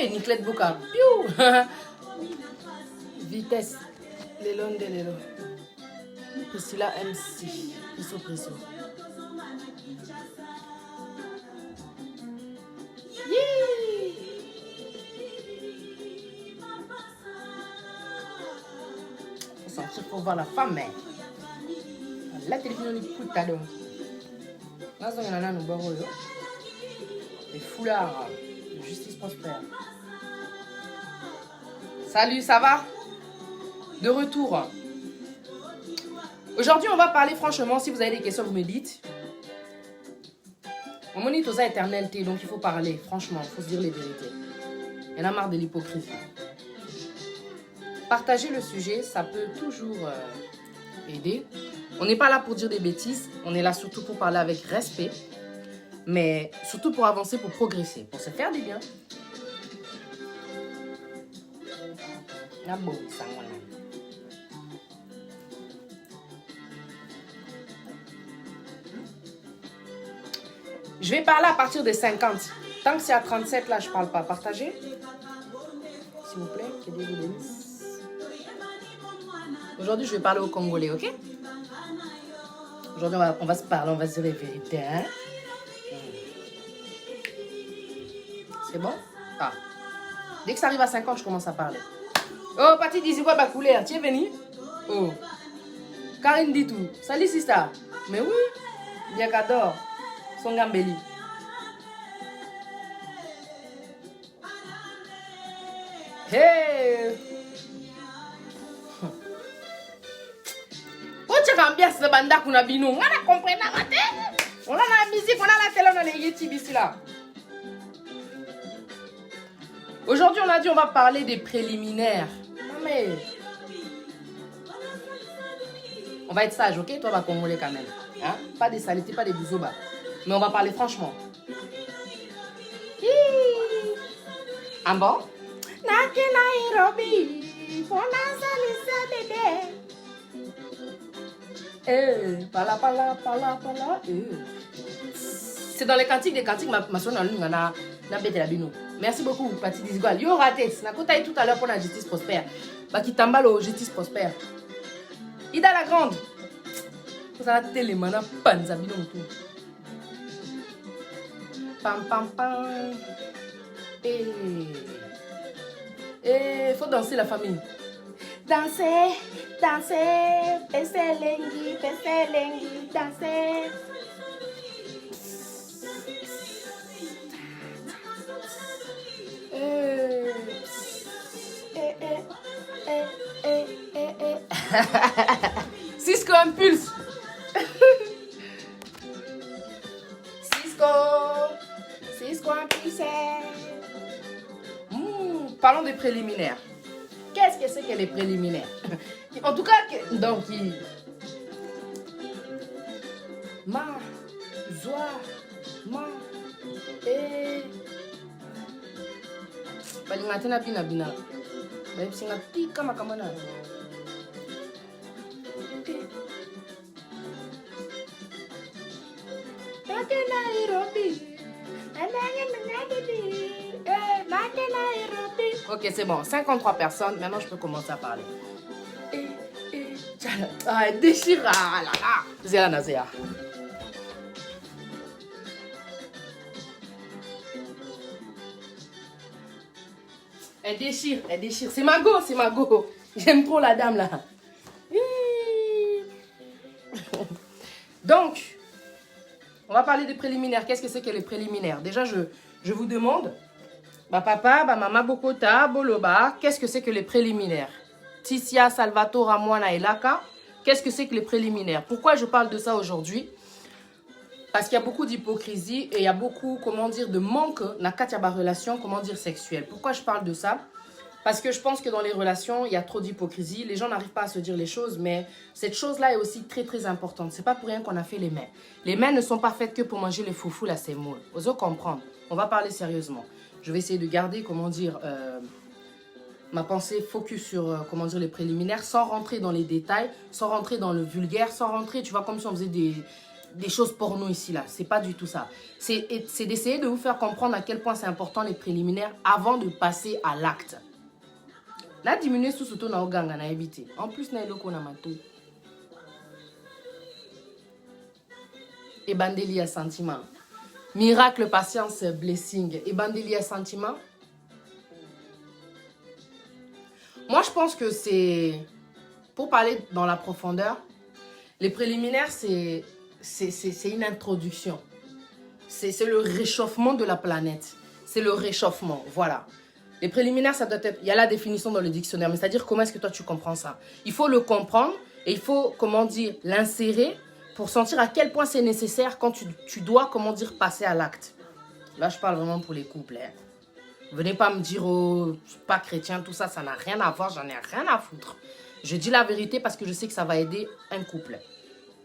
Hey, Niclette Boka. Piou. Vitesse. Lelon de Lelo. Priscilla MC. Presso. Faut sentir pour voir la femme, mais. La télévision est putain donc. Là, il y en a un au les foulards de justice prospère. Salut, ça va? De retour. Aujourd'hui, on va parler franchement. Si vous avez des questions, vous me dites. On monite aux éternalités, donc il faut parler. Franchement, il faut se dire les vérités. Il y en a marre de l'hypocrisie. Partager le sujet, ça peut toujours aider. On n'est pas là pour dire des bêtises. On est là surtout pour parler avec respect. Mais surtout pour avancer, pour progresser, pour se faire du bien. Ah bon, ça, voilà. Je vais parler à partir de 50. Tant que c'est à 37, là, je ne parle pas. Partagez. S'il vous plaît, que Dieu vous bénisse. Aujourd'hui, je vais parler aux Congolais, ok? Aujourd'hui, on va se parler, on va se dire les vérités. Hein? C'est bon? Ah. Dès que ça arrive à 50, je commence à parler. Oh, Pati Dizigwa Bakoulé, tu es venu? Oh. Karine dit tout. Salut, Sista. Mais oui. Bien qu'adore. Son gambeli. Hey! Oh, tu as ambiance de banda qu'on a bino. On a compris la matin. On a la musique, on a la télé, on a les YouTube ici là. Aujourd'hui, on a dit on va parler des préliminaires. Non mais... On va être sage, ok? Toi, on va congolais quand même. Hein? Pas des saletés, pas des bouzobas. Mais on va parler franchement. Ah bon? C'est dans les cantiques des cantiques, ma soeur n'a bête la bino. Merci beaucoup, Pati Dizigwa. Yo raté, c'est tout à l'heure pour la justice prospère. Bakitamba la justice prospère. Ida la grande. Vous allez télé mana panza bino tout. Pam pam pam. Et faut danser la famille. Danser, danser, pese lengi, danser. Cisco impulse. Cisco impulse. Parlons des préliminaires. Qu'est-ce que c'est que les préliminaires? En tout cas, donc, ma, joie, ma, et... Balingatena bina. Baipsinga pika makamana. Ok, c'est bon. 53 personnes. Maintenant, je peux commencer à parler. Ah, déchira. Là, là. Zéa Nazéa. Elle déchire. C'est Mago. J'aime trop la dame, là. Donc, on va parler des préliminaires. Qu'est-ce que c'est que les préliminaires? Déjà, je vous demande, papa, maman, Bokota, Boloba, qu'est-ce que c'est que les préliminaires? Tissia, Salvatore, Amwana et Laka, qu'est-ce que c'est que les préliminaires? Pourquoi je parle de ça aujourd'hui? Parce qu'il y a beaucoup d'hypocrisie et il y a beaucoup, de manque dans la relation, sexuelle. Pourquoi je parle de ça? Parce que je pense que dans les relations, il y a trop d'hypocrisie. Les gens n'arrivent pas à se dire les choses, mais cette chose-là est aussi très, très importante. C'est pas pour rien qu'on a fait les mains. Les mains ne sont pas faites que pour manger les foufous, là, c'est mots. Osez comprendre. On va parler sérieusement. Je vais essayer de garder, ma pensée focus sur, les préliminaires, sans rentrer dans les détails, sans rentrer dans le vulgaire, sans rentrer, tu vois, comme si on faisait des choses porno ici, là. C'est pas du tout ça. C'est d'essayer de vous faire comprendre à quel point c'est important les préliminaires avant de passer à l'acte. Là, diminuer sous surtout na oganga na éviter. En plus, na eloko na mato. Et bandeli à sentiment. Miracle, patience, blessing. Et bandeli à sentiment. Moi, je pense que c'est... Pour parler dans la profondeur, les préliminaires, c'est une introduction. C'est le réchauffement de la planète. C'est le réchauffement, voilà. Les préliminaires, ça doit être... Il y a la définition dans le dictionnaire, mais c'est-à-dire comment est-ce que toi, tu comprends ça? Il faut le comprendre et il faut, comment dire, l'insérer pour sentir à quel point c'est nécessaire quand tu dois, comment dire, passer à l'acte. Là, je parle vraiment pour les couples. Hein. Venez pas me dire, oh, je suis pas chrétien, tout ça, ça n'a rien à voir, j'en ai rien à foutre. Je dis la vérité parce que je sais que ça va aider un couple.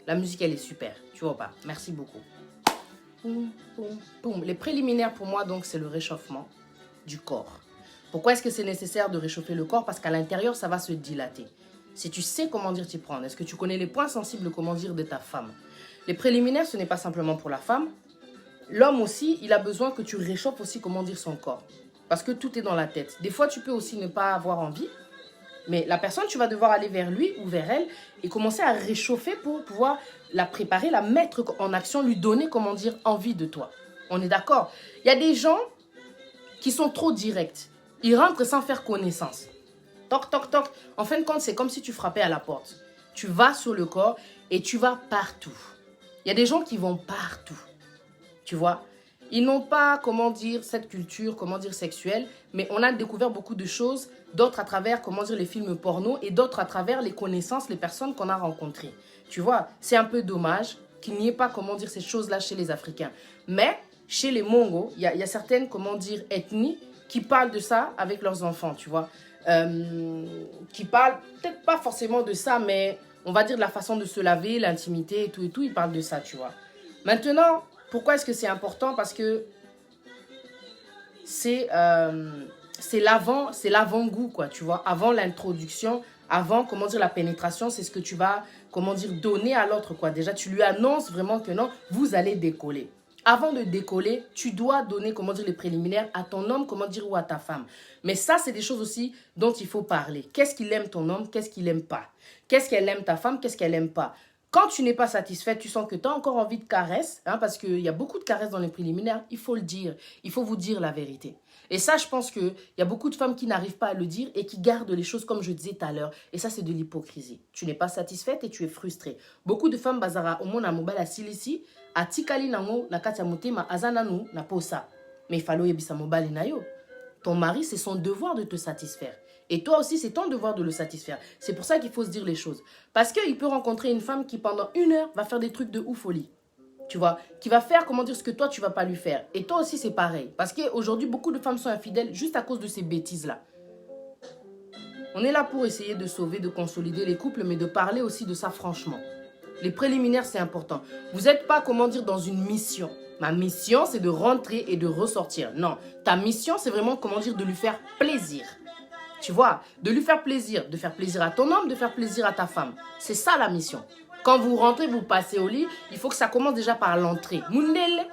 La musique, elle est super, tu vois pas? Merci beaucoup. Poum, poum, poum. Les préliminaires, pour moi, donc, c'est le réchauffement du corps. Pourquoi est-ce que c'est nécessaire de réchauffer le corps? Parce qu'à l'intérieur, ça va se dilater. Si tu sais comment dire t'y prendre, est-ce que tu connais les points sensibles, comment dire, de ta femme? Les préliminaires, ce n'est pas simplement pour la femme. L'homme aussi, il a besoin que tu réchauffes aussi, comment dire, son corps. Parce que tout est dans la tête. Des fois, tu peux aussi ne pas avoir envie. Mais la personne, tu vas devoir aller vers lui ou vers elle et commencer à réchauffer pour pouvoir la préparer, la mettre en action, lui donner, comment dire, envie de toi. On est d'accord? Il y a des gens qui sont trop directs. Ils rentrent sans faire connaissance. Toc, toc, toc. En fin de compte, c'est comme si tu frappais à la porte. Tu vas sur le corps et tu vas partout. Il y a des gens qui vont partout. Tu vois? Ils n'ont pas, comment dire, cette culture, comment dire, sexuelle, mais on a découvert beaucoup de choses, d'autres à travers, comment dire, les films porno et d'autres à travers les connaissances, les personnes qu'on a rencontrées. Tu vois? C'est un peu dommage qu'il n'y ait pas, comment dire, ces choses-là chez les Africains. Mais chez les Mongos, il y a certaines, comment dire, ethnies qui parlent de ça avec leurs enfants, tu vois. Qui parlent peut-être pas forcément de ça, mais on va dire de la façon de se laver, l'intimité et tout, ils parlent de ça, tu vois. Maintenant, pourquoi est-ce que c'est important? Parce que c'est l'avant-goût, quoi, tu vois. Avant l'introduction, avant, comment dire, la pénétration, c'est ce que tu vas, comment dire, donner à l'autre, quoi. Déjà, tu lui annonces vraiment que non, vous allez décoller. Avant de décoller, tu dois donner, comment dire, les préliminaires à ton homme, comment dire, ou à ta femme. Mais ça, c'est des choses aussi dont il faut parler. Qu'est-ce qu'il aime ton homme? Qu'est-ce qu'il aime pas? Qu'est-ce qu'elle aime ta femme? Qu'est-ce qu'elle aime pas? Quand tu n'es pas satisfaite, tu sens que tu as encore envie de caresses, hein, parce qu'il y a beaucoup de caresses dans les préliminaires, il faut le dire. Il faut vous dire la vérité. Et ça, je pense qu'il y a beaucoup de femmes qui n'arrivent pas à le dire et qui gardent les choses comme je disais tout à l'heure. Et ça, c'est de l'hypocrisie. Tu n'es pas satisfaite et tu es frustrée. Beaucoup de femmes, bazara, au monde, à mobile, à silisi, à tikali nango, na katia motema, azananu, na posa. Mais il fallait yebisa mobile na yo. Ton mari, c'est son devoir de te satisfaire. Et toi aussi, c'est ton devoir de le satisfaire. C'est pour ça qu'il faut se dire les choses. Parce qu'il peut rencontrer une femme qui, pendant 1 heure, va faire des trucs de ouf folie. Tu vois, qui va faire, comment dire, ce que toi, tu ne vas pas lui faire. Et toi aussi, c'est pareil. Parce qu'aujourd'hui, beaucoup de femmes sont infidèles juste à cause de ces bêtises-là. On est là pour essayer de sauver, de consolider les couples, mais de parler aussi de ça franchement. Les préliminaires, c'est important. Vous n'êtes pas, comment dire, dans une mission. Ma mission, c'est de rentrer et de ressortir. Non, ta mission, c'est vraiment, comment dire, de lui faire plaisir. Tu vois, de lui faire plaisir à ton homme, de faire plaisir à ta femme. C'est ça la mission. Quand vous rentrez, vous passez au lit, il faut que ça commence déjà par l'entrée. Mounele,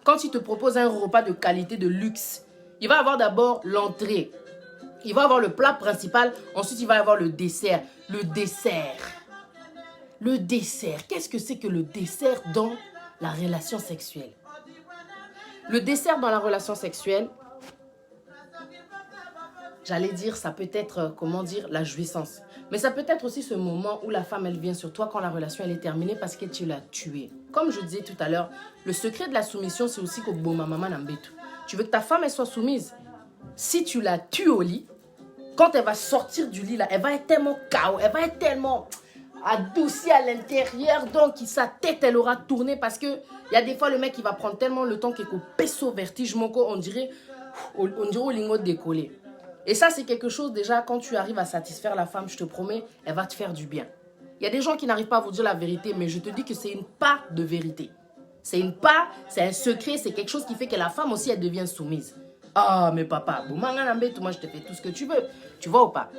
quand il te propose un repas de qualité, de luxe, il va avoir d'abord l'entrée. Il va avoir le plat principal, ensuite il va avoir le dessert. Le dessert. Le dessert. Qu'est-ce que c'est que le dessert dans la relation sexuelle? Le dessert dans la relation sexuelle, j'allais dire, ça peut être, comment dire, la jouissance. Mais ça peut être aussi ce moment où la femme, elle vient sur toi quand la relation, elle est terminée parce que tu l'as tuée. Comme je disais tout à l'heure, le secret de la soumission, c'est aussi que Boma Maman Nambetu. Tu veux que ta femme, elle soit soumise. Si tu la tues au lit, quand elle va sortir du lit, là, elle va être tellement KO, elle va être tellement adoucie à l'intérieur. Donc, sa tête, elle aura tourné parce que il y a des fois, le mec, il va prendre tellement le temps qu'il peso vertige, on dirait au lingot décollé. Et ça, c'est quelque chose, déjà, quand tu arrives à satisfaire la femme, je te promets, elle va te faire du bien. Il y a des gens qui n'arrivent pas à vous dire la vérité, mais je te dis que c'est une part de vérité. C'est une part, c'est un secret, c'est quelque chose qui fait que la femme aussi, elle devient soumise. Ah, mais papa, moi, je te fais tout ce que tu veux. Tu vois ou pas?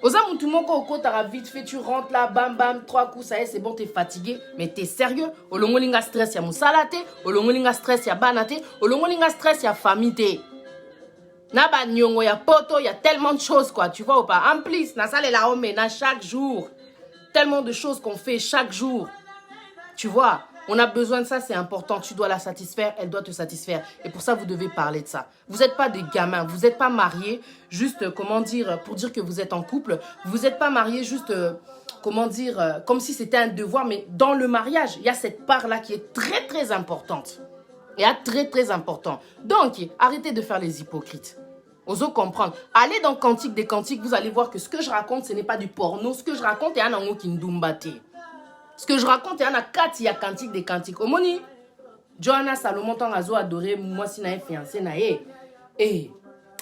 Oza Moutoumoko Oko, t'as vite fait, tu rentres là, bam bam, 3 coups, ça y est, c'est bon, t'es fatigué. Mais t'es sérieux? Olongolinga stress, y'a moussalate. Olongolinga stress, y'a banate. Olongolinga stress, y'a famille. Naba nyongo, y'a poto, y'a tellement de choses, quoi, tu vois ou pas? En plus, na salle la homena chaque jour. Tellement de choses qu'on fait chaque jour. Tu vois? On a besoin de ça, c'est important. Tu dois la satisfaire, elle doit te satisfaire. Et pour ça, vous devez parler de ça. Vous n'êtes pas des gamins, vous n'êtes pas mariés juste, comment dire, pour dire que vous êtes en couple. Vous n'êtes pas mariés juste, comment dire, comme si c'était un devoir. Mais dans le mariage, il y a cette part-là qui est très, très importante. Et très, très important. Donc, arrêtez de faire les hypocrites. Osez comprendre. Allez dans Cantique des Cantiques, vous allez voir que ce que je raconte, ce n'est pas du porno. Ce que je raconte, il y a un ango qui ndumbate. Ce que je raconte, il y en a 4, il y a Cantique des Cantiques. Omoni, Johanna Salomon, tant azo adoré, moi si nae fiancé nae. Et,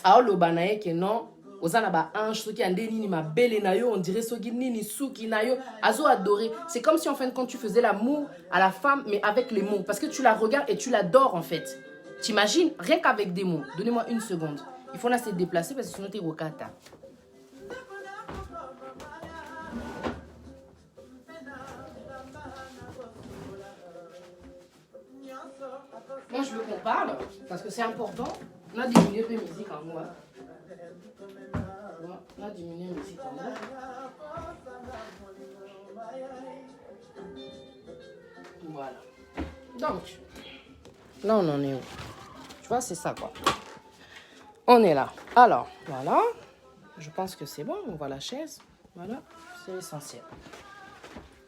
aoloba nae que non, ozana ba ange, soki ande nini ma belle na yo, on dirait soki nini souki na yo, azo adoré. C'est comme si en fin de compte tu faisais l'amour à la femme, mais avec les mots. Parce que tu la regardes et tu l'adores en fait. T'imagines, rien qu'avec des mots. Donnez-moi une seconde. Il faut là se déplacer parce que sinon t'es wakata. Moi, je veux qu'on parle, parce que c'est important. On a diminué la musique en moi. On a diminué la musique en moi. Voilà. Donc, là, on en est où? Tu vois, c'est ça, quoi. On est là. Alors, voilà. Je pense que c'est bon. On voit la chaise. Voilà. C'est l'essentiel.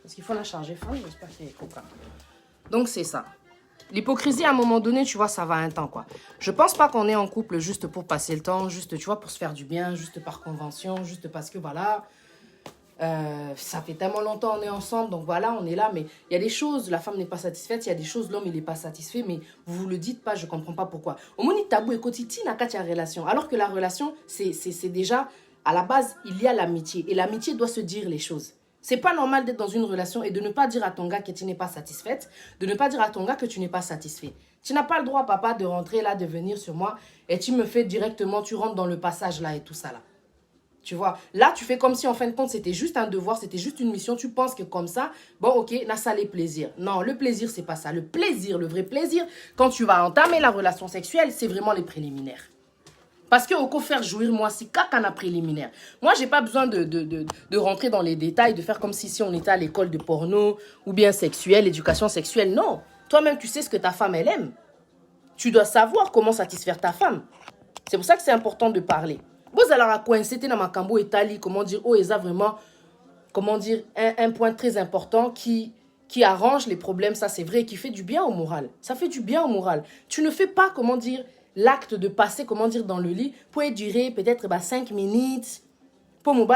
Parce qu'il faut la charger fort. J'espère qu'il est copain. Donc, c'est ça. L'hypocrisie, à un moment donné, tu vois, ça va un temps, quoi. Je pense pas qu'on est en couple juste pour passer le temps, juste, tu vois, pour se faire du bien, juste par convention, juste parce que, voilà, ça fait tellement longtemps qu'on est ensemble, donc voilà, on est là, mais il y a des choses, la femme n'est pas satisfaite, il y a des choses, l'homme, il n'est pas satisfait, mais vous le dites pas, je comprends pas pourquoi. Au moins, tabou et quotidien, n'a qu'à relation. Alors que la relation, c'est déjà, à la base, il y a l'amitié, et l'amitié doit se dire les choses. C'est pas normal d'être dans une relation et de ne pas dire à ton gars que tu n'es pas satisfaite, de ne pas dire à ton gars que tu n'es pas satisfait. Tu n'as pas le droit, papa, de rentrer là, de venir sur moi et tu me fais directement, tu rentres dans le passage là et tout ça là. Tu vois, là, tu fais comme si en fin de compte, c'était juste un devoir, c'était juste une mission. Tu penses que comme ça, bon, ok, n'a ça les plaisirs. Non, le plaisir, c'est pas ça. Le plaisir, le vrai plaisir, quand tu vas entamer la relation sexuelle, c'est vraiment les préliminaires. Parce que au faire jouir, moi, c'est qu'un préliminaire. Moi, j'ai pas besoin de rentrer dans les détails, de faire comme si on était à l'école de porno ou bien sexuelle, éducation sexuelle. Non. Toi-même, tu sais ce que ta femme, elle aime. Tu dois savoir comment satisfaire ta femme. C'est pour ça que c'est important de parler. Vous allez à quoi c'était dans ma cambo Italie, comment dire, oh, ils ont vraiment, comment dire, un point très important qui arrange les problèmes, ça c'est vrai, qui fait du bien au moral. Ça fait du bien au moral. Tu ne fais pas, comment dire, l'acte de passer, comment dire, dans le lit, peut durer peut-être 5 minutes. Pour donc,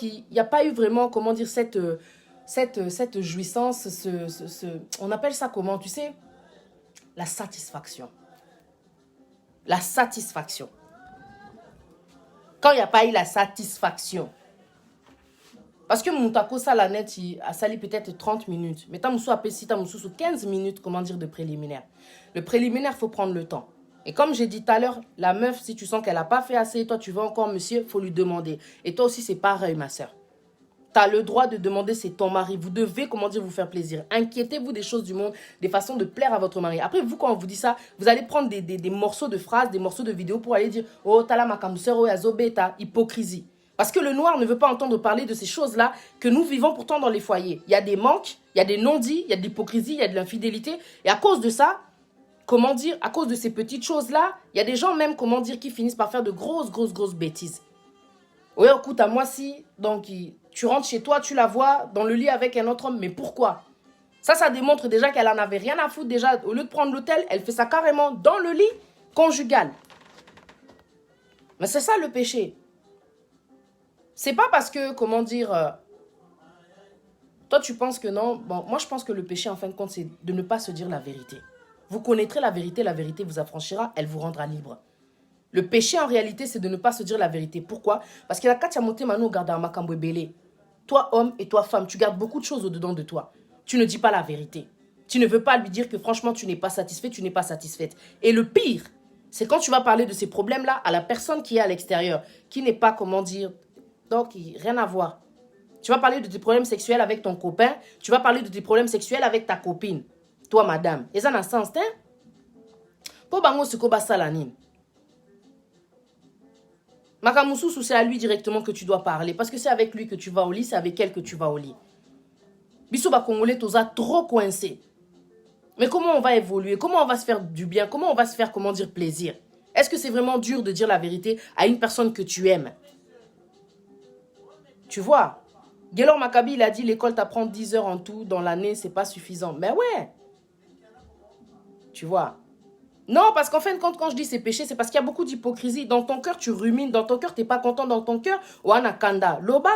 il n'y a pas eu vraiment, comment dire, cette jouissance, on appelle ça comment, tu sais? La satisfaction. La satisfaction. Quand il n'y a pas eu la satisfaction. Parce que mon taco, ça, la net, il a sali peut-être 30 minutes. Mais t'as sous 15 minutes, comment dire, de préliminaire. Le préliminaire, il faut prendre le temps. Et comme j'ai dit tout à l'heure, la meuf, si tu sens qu'elle n'a pas fait assez, toi, tu veux encore, monsieur, il faut lui demander. Et toi aussi, c'est pareil, ma soeur. Tu as le droit de demander, c'est ton mari. Vous devez, comment dire, vous faire plaisir. Inquiétez-vous des choses du monde, des façons de plaire à votre mari. Après, vous, quand on vous dit ça, vous allez prendre des morceaux de phrases, des morceaux de vidéos pour aller dire « Oh, t'as la makamousseur, oh, yazobé, t'as hypocrisie ». Parce que le noir ne veut pas entendre parler de ces choses-là que nous vivons pourtant dans les foyers. Il y a des manques, il y a des non-dits, il y a de l'hypocrisie, il y a de l'infidélité. Et à cause de ça, comment dire, à cause de ces petites choses-là, il y a des gens même, comment dire, qui finissent par faire de grosses bêtises. Oui, écoute, à moi, si, donc, tu rentres chez toi, tu la vois dans le lit avec un autre homme. Mais pourquoi? Ça démontre déjà qu'elle en avait rien à foutre. Déjà, au lieu de prendre l'hôtel, elle fait ça carrément dans le lit conjugal. Mais c'est ça le péché. C'est pas parce que, comment dire, toi tu penses que non. Bon, moi je pense que le péché en fin de compte c'est de ne pas se dire la vérité. Vous connaîtrez la vérité vous affranchira, elle vous rendra libre. Le péché en réalité c'est de ne pas se dire la vérité. Pourquoi? Parce que la Katia Moté Mano garde un makambo belé. Toi homme et toi femme, tu gardes beaucoup de choses au-dedans de toi. Tu ne dis pas la vérité. Tu ne veux pas lui dire que franchement tu n'es pas satisfait, tu n'es pas satisfaite. Et le pire, C'est quand tu vas parler de ces problèmes-là à la personne qui est à l'extérieur, qui n'est pas, comment dire, donc rien à voir. Tu vas parler de tes problèmes sexuels avec ton copain, tu vas parler de tes problèmes sexuels avec ta copine, toi madame. Et ça n'a sens, hein? Pour bango ce koba salanine. Makamoussou, c'est à lui directement que tu dois parler, parce que c'est avec lui que tu vas au lit, c'est avec elle que tu vas au lit. Bissou ba Congolais, t'osa trop coincé. Mais comment on va évoluer? Comment on va se faire du bien? Comment on va se faire, comment dire, plaisir? Est-ce que c'est vraiment dur de dire la vérité à une personne que tu aimes? Tu vois? Guélor Maccabi, il a dit l'école t'apprend 10 heures en tout dans l'année, c'est pas suffisant. Mais ouais! Tu vois? Non, parce qu'en fin de compte, quand je dis c'est péché, c'est parce qu'il y a beaucoup d'hypocrisie. Dans ton cœur, tu rumines. Dans ton cœur, t'es pas content. Dans ton cœur, Wanakanda, Loba.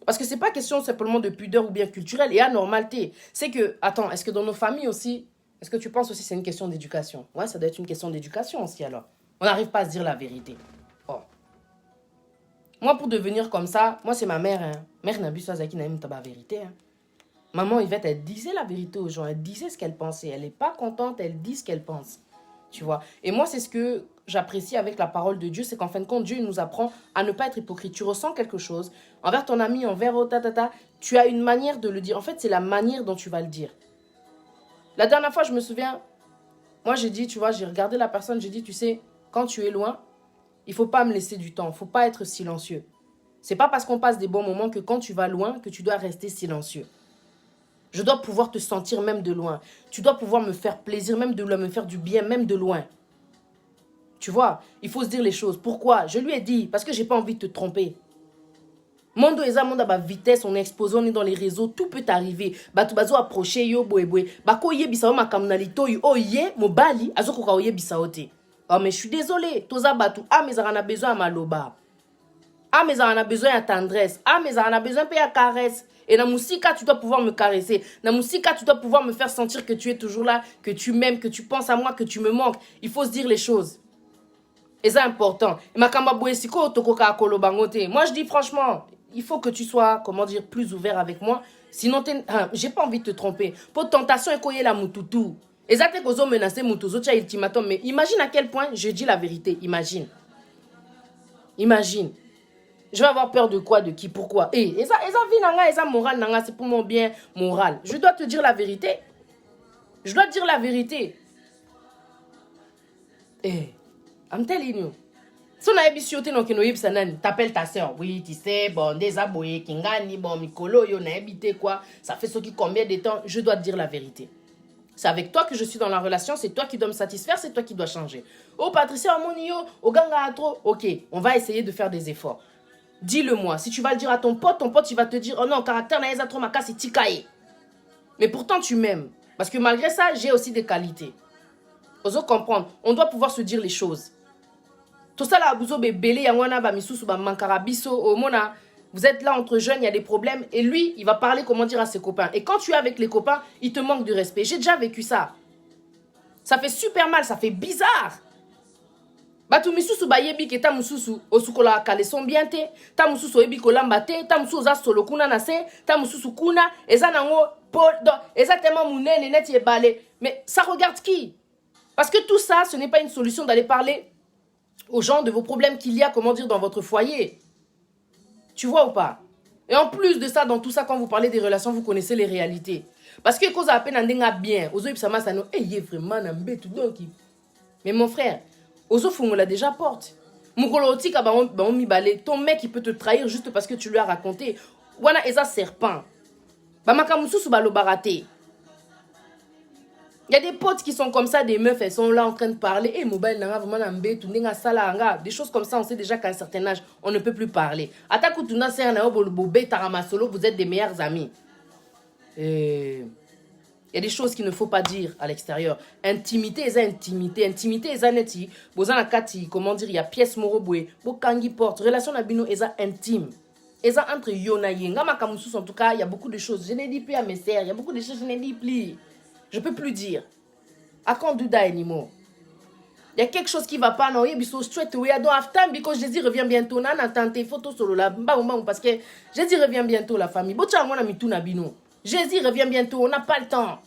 Parce que c'est pas question simplement de pudeur ou bien culturelle et anormalité. C'est que, attends, est-ce que dans nos familles aussi, est-ce que tu penses aussi que c'est une question d'éducation? Ouais, ça doit être une question d'éducation aussi alors. On n'arrive pas à se dire la vérité. Oh. Moi, pour devenir comme ça, moi c'est ma mère. Hein. Mère n'a bu ça, Zaki n'a même pas la vérité. Hein. Maman Yvette, elle disait la vérité aux gens. Elle disait ce qu'elle pensait. Elle n'est pas contente, elle dit ce qu'elle pense. Tu vois. Et moi, c'est ce que j'apprécie avec la parole de Dieu, c'est qu'en fin de compte, Dieu il nous apprend à ne pas être hypocrite. Tu ressens quelque chose envers ton ami, envers tu as une manière de le dire. En fait, c'est la manière dont tu vas le dire. La dernière fois, je me souviens, moi j'ai dit, tu vois, j'ai regardé la personne, j'ai dit, tu sais, quand tu es loin, il faut pas me laisser du temps, il faut pas être silencieux. C'est pas parce qu'on passe des bons moments que quand tu vas loin, que tu dois rester silencieux. Je dois pouvoir te sentir même de loin. Tu dois pouvoir me faire plaisir, même de loin, me faire du bien, même de loin. Tu vois, il faut se dire les choses. Pourquoi? Je lui ai dit, parce que j'ai pas envie de te tromper. Mondo eza monde à vitesse, on est exposé, on est dans les réseaux, tout peut arriver. Batu bazo approcher yo boy. Bako ye bisao makamnalito yo oye mobali azoko ka oye bisao te. Oh mais je suis désolé, toza batu ah mais ça en a besoin à maloba. Ah mais ça en a besoin à tendresse. Ah mais ça en a besoin à caresse. Et dans Moussika, tu dois pouvoir me caresser. Dans Moussika, tu dois pouvoir me faire sentir que tu es toujours là, que tu m'aimes, que tu penses à moi, que tu me manques. Il faut se dire les choses. Et c'est important. Moi, je dis franchement, il faut que tu sois, comment dire, plus ouvert avec moi. Sinon, j'ai pas envie de te tromper. Pour tentation, il la mututu. Et ça, t'es qu'on menacé mututu, tu as ultimatum. Mais imagine à quel point je dis la vérité. Imagine. Imagine. Je vais avoir peur de quoi, de qui, pourquoi. Et ça vie nanga, et ça morale nanga, c'est pour mon bien moral. Je dois te dire la vérité. Je dois te dire la vérité. I'm telling you. Si on a ébisioté non kino yibsanan, t'appelles ta soeur. Oui, tu sais, bon, des aboyés, kingani, bon, mikolo, yo na habité quoi. Ça fait ce qui combien de temps? Je dois te dire la vérité. C'est avec toi que je suis dans la relation, c'est toi qui dois me satisfaire, c'est toi qui dois changer. Oh, Patricia, Monio, oh, Ganga, trop. Ok, on va essayer de faire des efforts. Dis-le-moi. Si tu vas le dire à ton pote, il va te dire, oh non, caractère naïsa trop maka, c'est tikaye. Mais pourtant, tu m'aimes. Parce que malgré ça, j'ai aussi des qualités. Oso comprendre. On doit pouvoir se dire les choses. Tout ça là, vous êtes là entre jeunes, il y a des problèmes. Et lui, il va parler, comment dire, à ses copains. Et quand tu es avec les copains, il te manque de respect. J'ai déjà vécu ça. Ça fait super mal, ça fait bizarre. Batu misusu ba yebi ke ta mususu osukola kale son bien te, ta mususu yebi kolamba te, ta mususu za solo kuna na se, ta mususu kuna, eza nango exactement munene net balé. Mais ça regarde qui? Parce que tout ça, ce n'est pas une solution d'aller parler aux gens de vos problèmes qu'il y a, comment dire, dans votre foyer. Tu vois ou pas? Et en plus de ça, dans tout ça, quand vous parlez des relations, vous connaissez les réalités. Parce que cause à peine en bien, aux autres, ça m'a ça nous, vraiment un tout donc. Mais mon frère, aux autres, on l'a déjà porte. Ton mec, il peut te trahir juste parce que tu lui as raconté. Wana eza serpent. Bamakamusu balo baraté. Il y a des potes qui sont comme ça, des meufs, elles sont là en train de parler. Et mobile, des choses comme ça, on sait déjà qu'à un certain âge, on ne peut plus parler. Vous êtes des meilleurs amis. Il y a des choses qu'il ne faut pas dire à l'extérieur. Intimité, c'est intimité. Intimité, c'est neti. Comment dire, il y a pièce moroboué. Bokangi porte. Relation nabino, c'est intime. Et ça entre Yona Yenga, Makamusus, en tout cas, il y a beaucoup de choses. Je n'ai dit plus à mes sœurs. Il y a beaucoup de choses, je n'ai dit plus. Je ne peux plus dire. À quand Douda anymore? Il y a quelque chose qui ne va pas. Non, il so straight away. I don't have time because Jésus revient bientôt. On a tenté photo solo là. Parce que Jésus revient bientôt, la famille. Jésus revient bientôt. On n'a pas le temps.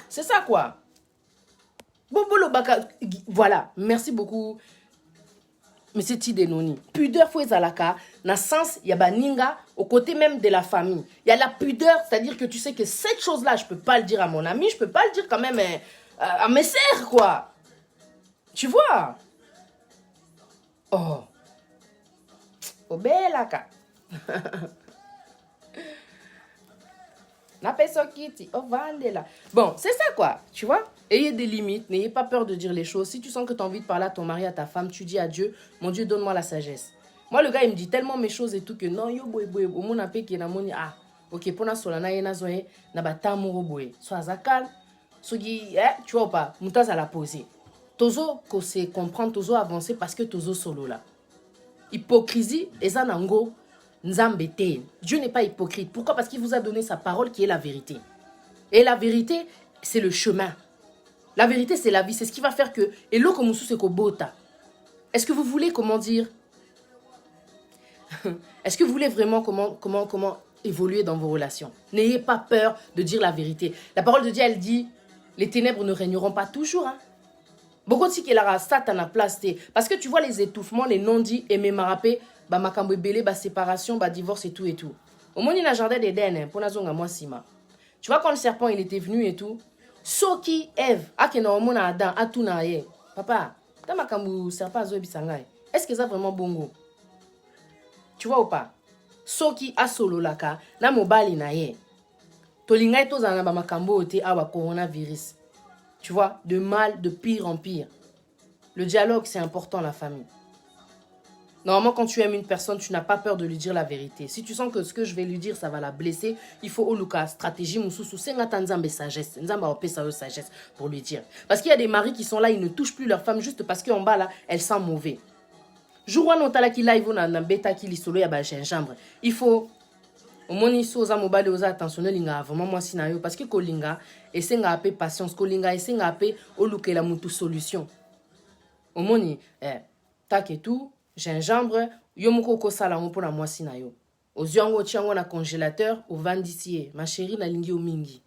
C'est ça quoi. Bobolo baka. Voilà, merci beaucoup. Monsieur Tidenoni. Pudeur faut ezalaka. Na sens, il y a baninga au côté même de la famille. Il y a la pudeur, c'est-à-dire que tu sais que cette chose-là, je peux pas le dire à mon ami, je peux pas le dire quand même à mes sœurs, quoi. Tu vois? Oh. Obelaka. Bon, c'est ça quoi, tu vois. Ayez des limites, n'ayez pas peur de dire les choses. Si tu sens que tu as envie de parler à ton mari, à ta femme, tu dis à Dieu, mon Dieu, donne-moi la sagesse. Moi, le gars, il me dit tellement mes choses et tout que non, yo boy boy, au mon appel qui est moni ah, ok, pour na solana yena zoé, na batamouro boy. Sois zakal, sogi, tu vois ou pas, moutaz à la poser. Tozo, ko se comprendre, tozo avancer parce que tozo solo là. Hypocrisie, ezanango. Nzambete. Dieu n'est pas hypocrite. Pourquoi? Parce qu'il vous a donné sa parole qui est la vérité. Et la vérité, c'est le chemin. La vérité, c'est la vie. C'est ce qui va faire que... Est-ce que vous voulez, comment dire... Est-ce que vous voulez vraiment comment évoluer dans vos relations? N'ayez pas peur de dire la vérité. La parole de Dieu, elle dit, les ténèbres ne régneront pas toujours. Hein? Beaucoup de gens qui la Satan a placé. Parce que tu vois les étouffements, les non-dits et mes marapés, bah makambo belé, bah séparation, bah divorce et tout et tout. Au moins il a jardin d'Éden pour nazonga moi sima. Tu vois quand le serpent il était venu et tout, soki Ève a ke na omona Adam a tout na ye. Papa, ta makambo serpent azo bisangai. Est-ce que ça vraiment bongo? Tu vois ou pas? Soki a solo laka na mobali na ye. Tolingai to zana ba makambo ote awa coronavirus. Tu vois, de mal de pire en pire. Le dialogue c'est important la famille. Normalement, quand tu aimes une personne, tu n'as pas peur de lui dire la vérité. Si tu sens que ce que je vais lui dire, ça va la blesser, il faut au Lucas stratégie mususu senga nzambe sagesse, nzamba opé sa sagesse pour lui dire. Parce qu'il y a des maris qui sont là, ils ne touchent plus leur femme juste parce qu'en bas là, elle sent mauvais. Jour no tala ki live na beta ki li solo ya ba gingembre. Il faut au moni so za mobile oza attentionnel linga vraiment moi sinayo parce que kolinga et senga apé patience kolinga et senga apé au lukela mutu solution. Au moni tak et tout gingembre, yo moko ko sala ngo pona mwasi na yo. Oziango tiango na congélateur au vandisie. Ma chérie na lingi o mingi.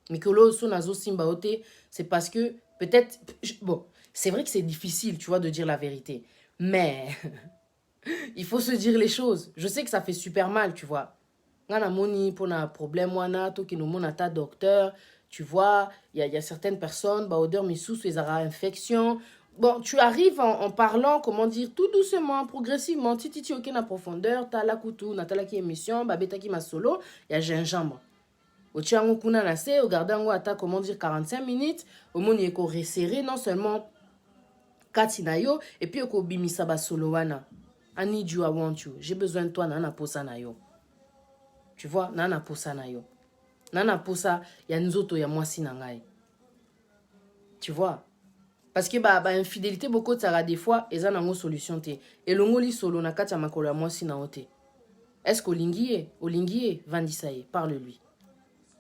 Mikolo so nazo simba ote, c'est parce que peut-être bon, c'est vrai que c'est difficile, tu vois, de dire la vérité. Mais il faut se dire les choses. Je sais que ça fait super mal, tu vois. Ngana moni pona problème wana to ki no mona ta docteur, tu vois, il y a certaines personnes ba odeur misusu ezara infection. Bon, tu arrives en parlant, comment dire, tout doucement, progressivement, titi ok na profondeur, ta la koutou, na ta la ki émission, ba beta ki ma solo, il y a gingembre. Au tiango kuna na se, au gardango ata, comment dire, 45 minutes, au moni eko resserré, non seulement kati na yo, et puis eko bimisa ba solo wana. I need you, I want you. J'ai besoin de toi, nana posa na yo. Tu vois, nana posa na yo. Nana posa, ya nzoto ya mwasi na ngai. Tu vois? Parce que infidélité beaucoup de ça des fois et ça n'a pas solution te et longoli solo na kati ya makolo ya mwasi na ote. Est-ce qu'olingie vandisaye parle lui.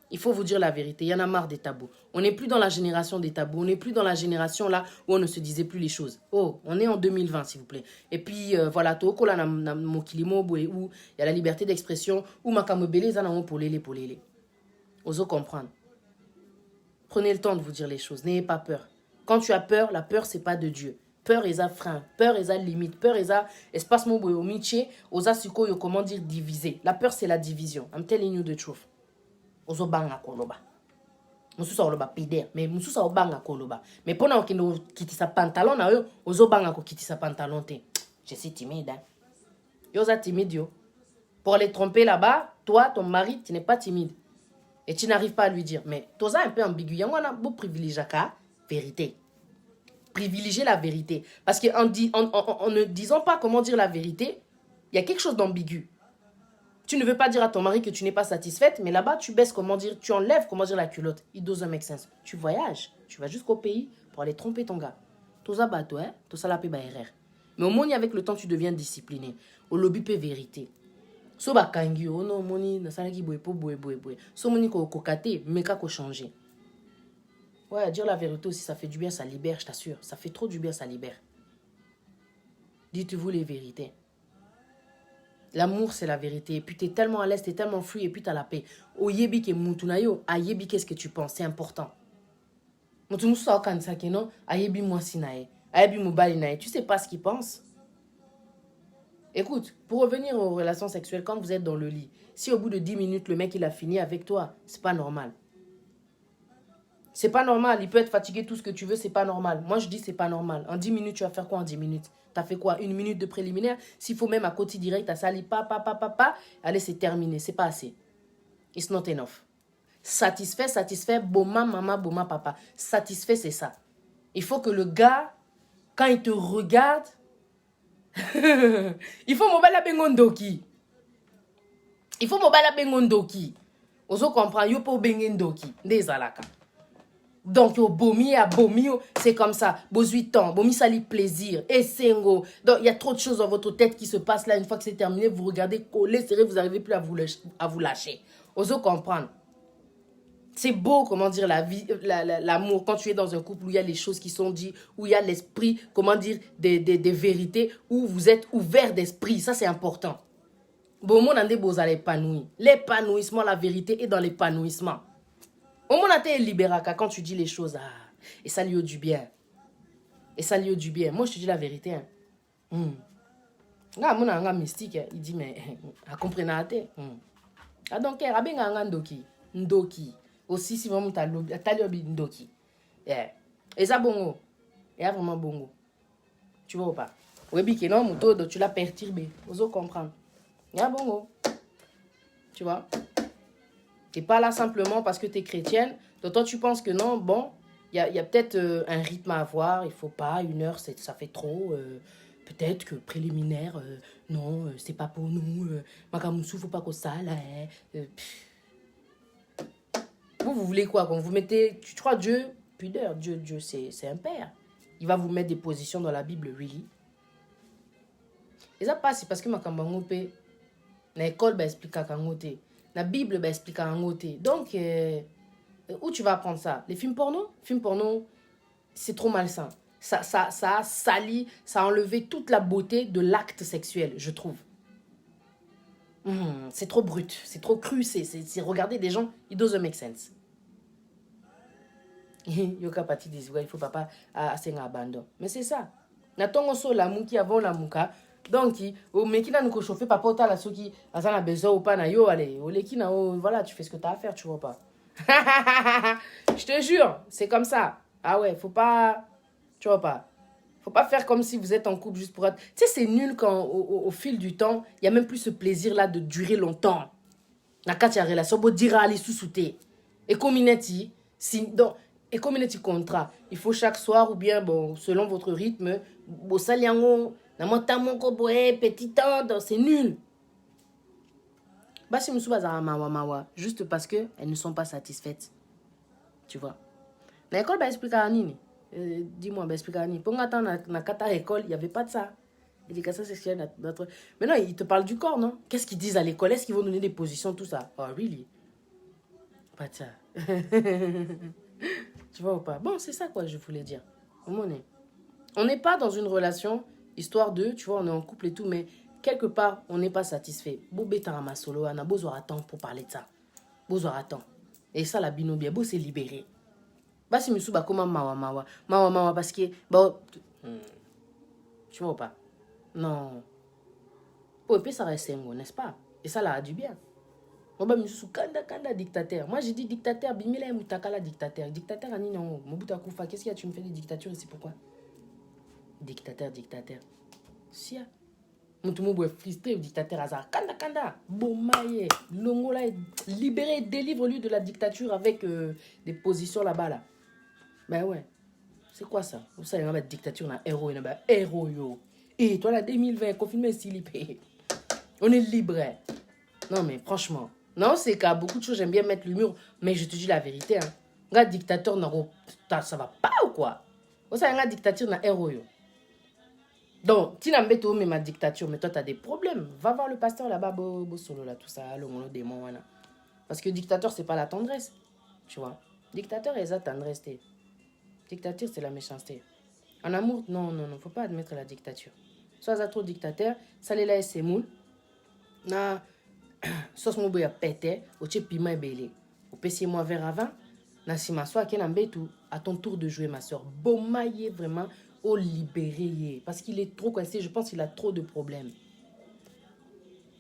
Il faut vous dire la vérité, il y en a marre des tabous. On n'est plus dans la génération des tabous, on n'est plus dans la génération là où on ne se disait plus les choses. Oh, on est en 2020 s'il vous plaît. Et puis voilà, toko la na mokilimo où il y a la liberté d'expression où makambo belé za na mo polele. Oso comprendre. Prenez le temps de vous dire les choses, n'ayez pas peur. Quand tu as peur, la peur, c'est pas de Dieu. Peur est à frein, peur est à limite, peur est à espace mo boyo miché, osa siko yo comment dire diviser. La peur c'est la division. I'm telling you the truth. Ozo banga koloba. Mususa oloba pider, mais mususa obanga koloba. Mais pendant okino kitisa pantalon na yo, ozo banga ko kitisa pantalon te. Je suis timide. Hein? Yosa timide yo. Pour les tromper là-bas, toi, ton mari, tu n'es pas timide. Et tu n'arrives pas à lui dire. Mais toi, un peu ambigu. Il y a un beau privilège à vérité. Privilégier la vérité. Parce qu'en ne disant pas comment dire la vérité, il y a quelque chose d'ambigu. Tu ne veux pas dire à ton mari que tu n'es pas satisfaite, mais là-bas, tu baisses comment dire, tu enlèves comment dire la culotte. It doesn't make sense. Tu voyages, tu vas jusqu'au pays pour aller tromper ton gars. Toza bato, hein, toza la paix erreur. Mais au moins, avec le temps, tu deviens discipliné. Au lobby, peut vérité. So ba kangi, oh non, moni, na salaki boye po boye. So moni ko kokate, meka ko changer. Ouais, dire la vérité aussi, ça fait du bien, ça libère, je t'assure. Ça fait trop du bien, ça libère. Dites-vous les vérités. L'amour, c'est la vérité. Et puis, t'es tellement à l'aise, t'es tellement fluide, et puis t'as la paix. Oyebi ke mutunayo, ayebi qu'est-ce que tu penses, c'est important. Tu sais pas ce qu'il pense. Écoute, pour revenir aux relations sexuelles, quand vous êtes dans le lit, si au bout de 10 minutes, le mec il a fini avec toi, c'est pas normal. C'est pas normal. Il peut être fatigué, tout ce que tu veux, c'est pas normal. Moi, je dis c'est pas normal. En 10 minutes, tu vas faire quoi en 10 minutes? T'as fait quoi? 1 minute de préliminaire? S'il faut même à côté direct, t'as sali, papa. Allez, c'est terminé. C'est pas assez. It's not enough. Satisfait, boma, maman, boma, papa. Satisfait, c'est ça. Il faut que le gars, quand il te regarde, il faut mobala bengondoki. Il faut mobala bengondoki. Ozo comprend, yo po bengendoki. Désalaka. Donc, au bomi, c'est comme ça. Bomi temps, bomi sali plaisir. Et sengo. Donc, il y a trop de choses dans votre tête qui se passent là. Une fois que c'est terminé, vous regardez, collez, serré, vous n'arrivez plus à vous lâcher. Ozo comprendre. C'est beau, comment dire, la vie, l'amour, quand tu es dans un couple où il y a les choses qui sont dites, où il y a l'esprit, comment dire, des vérités, où vous êtes ouvert d'esprit. Ça, c'est important. Bon, mon ande boza l'épanoui. L'épanouissement, la vérité est dans l'épanouissement. Au moins, tu es libéré quand tu dis les choses. Et ça lui a du bien. Et ça lui a du bien. Moi, je te dis la vérité. Mon mystique, il dit, mais, comprenez. Donc, ndoki. Aussi, si vraiment tu as ndoki. Et ça, bongo. Et ça, vraiment bongo. Tu vois ou pas? Oui, non, tu l'as perturbé. Vous comprendre. Et bongo. Tu vois? Tu n'es pas là simplement parce que tu es chrétienne. Donc toi, tu penses que non, bon, il y a peut-être un rythme à avoir. Il ne faut pas, 1 heure, ça fait trop. Peut-être que préliminaire, non, c'est pas pour nous. Makamousou, faut pas qu'on ça, là. Vous voulez quoi? Quand vous mettez, tu crois Dieu, pudeur, Dieu c'est un père. Il va vous mettre des positions dans la Bible, really. Et ça passe, c'est parce que Makambangope, dans l'école, bah, explique à Kangote. La Bible bah, explique à Kangote. Donc, où tu vas apprendre ça? Les films porno? Les films porno, c'est trop malsain. Ça a sali, ça a enlevé toute la beauté de l'acte sexuel, je trouve. C'est trop brut, c'est trop cru, c'est regarder des gens, it doesn't make sense. Yoka pati des il faut papa à abandon. Mais c'est ça. Natongo so la mouki avant la mouka. Donc, au meki na nous chauffer papa ota la soki azana besoin ou pas na yo allez, au leki na voilà, tu fais ce que tu as à faire, tu vois pas. Je te jure, c'est comme ça. Ah ouais, faut pas, tu vois pas. Faut pas faire comme si vous êtes en couple juste pour être... Tu sais, c'est nul quand, au fil du temps, il n'y a même plus ce plaisir-là de durer longtemps. Na katia relation, bo dira ali sous-souté. Et comme et comme contrat, il faut chaque soir ou bien, bon, selon votre rythme, bo saliango, na montamon ko boé, petit temps, c'est nul. Bah, si nous sommes mawa, juste parce qu'elles ne sont pas satisfaites. Tu vois. L'école, bah, explique à Nini. Dis-moi, bah, explique à Nini. Pour l'instant, dans la école, il n'y avait pas de ça. Éducation sexuelle. Maintenant, ils te parlent du corps, non? Qu'est-ce qu'ils disent à l'école? Est-ce qu'ils vont donner des positions, tout ça? Oh, really? Pas de ça. Tu vois ou pas? Bon, c'est ça, quoi, je voulais dire. On n'est pas dans une relation, histoire de, tu vois, on est en couple et tout, mais quelque part, on n'est pas satisfait. Bobetama solo, on a besoin de temps pour parler de ça. Besoin de temps. Et ça, la binobia, beau, c'est libéré. Bah, si monsieur, bah, comment mawa, parce que, bah, tu vois ou pas? Non. Pour épée, ça reste un n'est-ce pas? Et ça, là, a du bien. Moi, je suis kanda dictateur. Moi, j'ai dit dictateur, bimila et mutakala dictateur. Dictateur, ani non. Mobutu Kufa, qu'est-ce qu'il y a? Tu me fais des dictatures et c'est pourquoi? Dictateur. Sia. Moutoumou est frustré, dictateur Hazard. Kanda. Bomaye. Longola est libéré, délivre-lui de la dictature avec des positions là-bas, là. Ben ouais. C'est quoi ça? Vous savez, on a dictature, on a héros, on a héros, yo. Et toi, là, 2020, confinement, s'il on est libre. Non, mais franchement. Non, c'est qu'à beaucoup de choses, j'aime bien mettre l'humour. Mais je te dis la vérité, hein. Un dictateur, ça va pas ou quoi? Vous savez, un dictature, on a héros, yo. Donc, tu n'as pas mais ma dictature, mais toi, tu as des problèmes. Va voir le pasteur là-bas, solo, là, tout ça, le mono démon, voilà. Parce que dictateur, c'est pas la tendresse. Tu vois? Dictateur, c'est la tendresse. Dictature, c'est la méchanceté. En amour, non, faut pas admettre la dictature. Soit ça trop dictateur, ça les laisse ses moules. Na, sauce mou boya pété, au tché piment belé. Au pessi moi verre avant, Nassima soit Kenambetu, à ton tour de jouer, ma soeur. Bomaye vraiment au libéré. Parce qu'il est trop coincé. Je pense qu'il a trop de problèmes.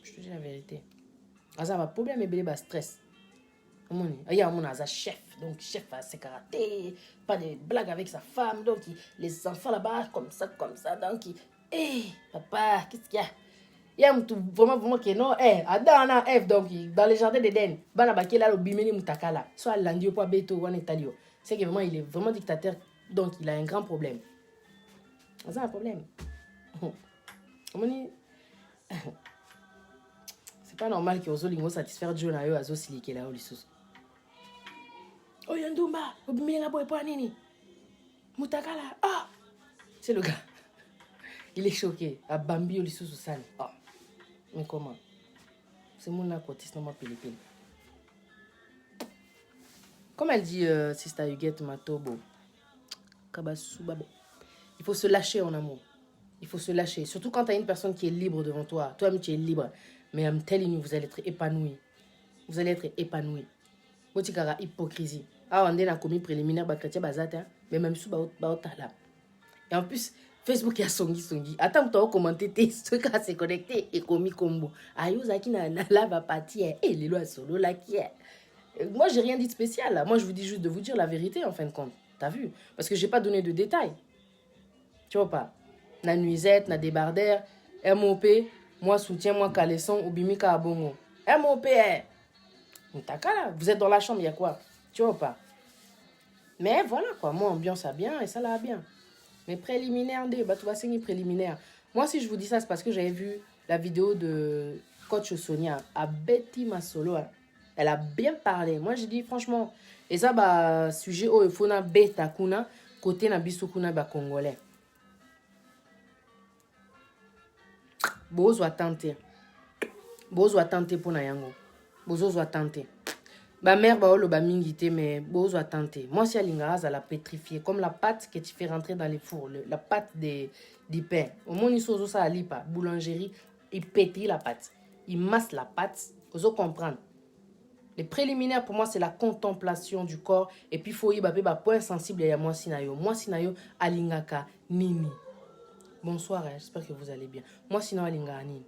Je te dis la vérité. Asa va problème et bas stress. Il y a un chef. Donc, chef a ses karatés. Pas de blagues avec sa femme. Donc, les enfants là-bas, comme ça. Donc, papa, qu'est-ce qu'il y a? Il y a vraiment qui non, Adam, F, donc, dans les jardins d'Éden, Banabaki là, le bimeni mutakala, soit l'andio, pas beto, ou en italio. C'est que vraiment, il est vraiment dictateur, donc il a un grand problème. C'est un problème. C'est pas normal que Ozo Lingo satisfaire Dieu na yo azo silike là, Olissus. Oh, Yandumba, au bimeni la boy, pas nini. Mutakala, ah! C'est le gars. Il est choqué. À Bambi, Olissus, Sani. Ah! Mais comment? C'est mon acotis, non, ma pili. Comme elle dit, Sister Huguette Matobo, il faut se lâcher en amour. Il faut se lâcher. Surtout quand tu as une personne qui est libre devant toi. Toi-même, tu es libre. Mais I'm telling you, vous allez être épanoui. Vous allez être épanoui. Motikara hypocrisie. Ah, on est dans commis préliminaire, mais même sous là. Et en plus, Facebook y a songi. Attends, tu as commenté tes trucs à se connecter et commis combo. Ayuza qui n'a la va partir. Et les lois solo là qui est. Moi, j'ai rien dit de spécial. Là. Moi, je vous dis juste de vous dire la vérité en fin de compte. T'as vu? Parce que j'ai pas donné de détails. Tu vois pas? Na nuisette, na débardère, MOP, moi soutien, moi caleçon, Obimika Abongo. MOP, vous êtes dans la chambre, il y a quoi? Tu vois pas? Mais voilà quoi, moi, ambiance a bien et ça l'a bien. Mais préliminaire, tu vas signer préliminaire. Moi, si je vous dis ça, c'est parce que j'avais vu la vidéo de coach Sonia à Betty Masolo. Elle a bien parlé. Moi, j'ai dit franchement, et ça, bah, sujet au Efona Beta Kuna, côté na Bisukuna ba Congolais. Bozo a tenté. Bozo a tenté pour Nayango. Bozo a tenté. Ma mère va le bamingité, mais Bozo a tenté. Moi, si Alingaraz, elle a pétrifié, comme la pâte que tu fais rentrer dans les fours, la pâte du pain. Au moins, il faut ça à lipa, boulangerie, il pétrit la pâte. Il masse la pâte. Vous comprendre. Les préliminaires, pour moi, c'est la contemplation du corps. Et puis, il faut y avoir un point sensible. Il y a moi, Sinayo. Moi, Sinayo, Alingaka, Nini. Bonsoir, j'espère que vous allez bien. Moi, sinon, Alingaka, Nini.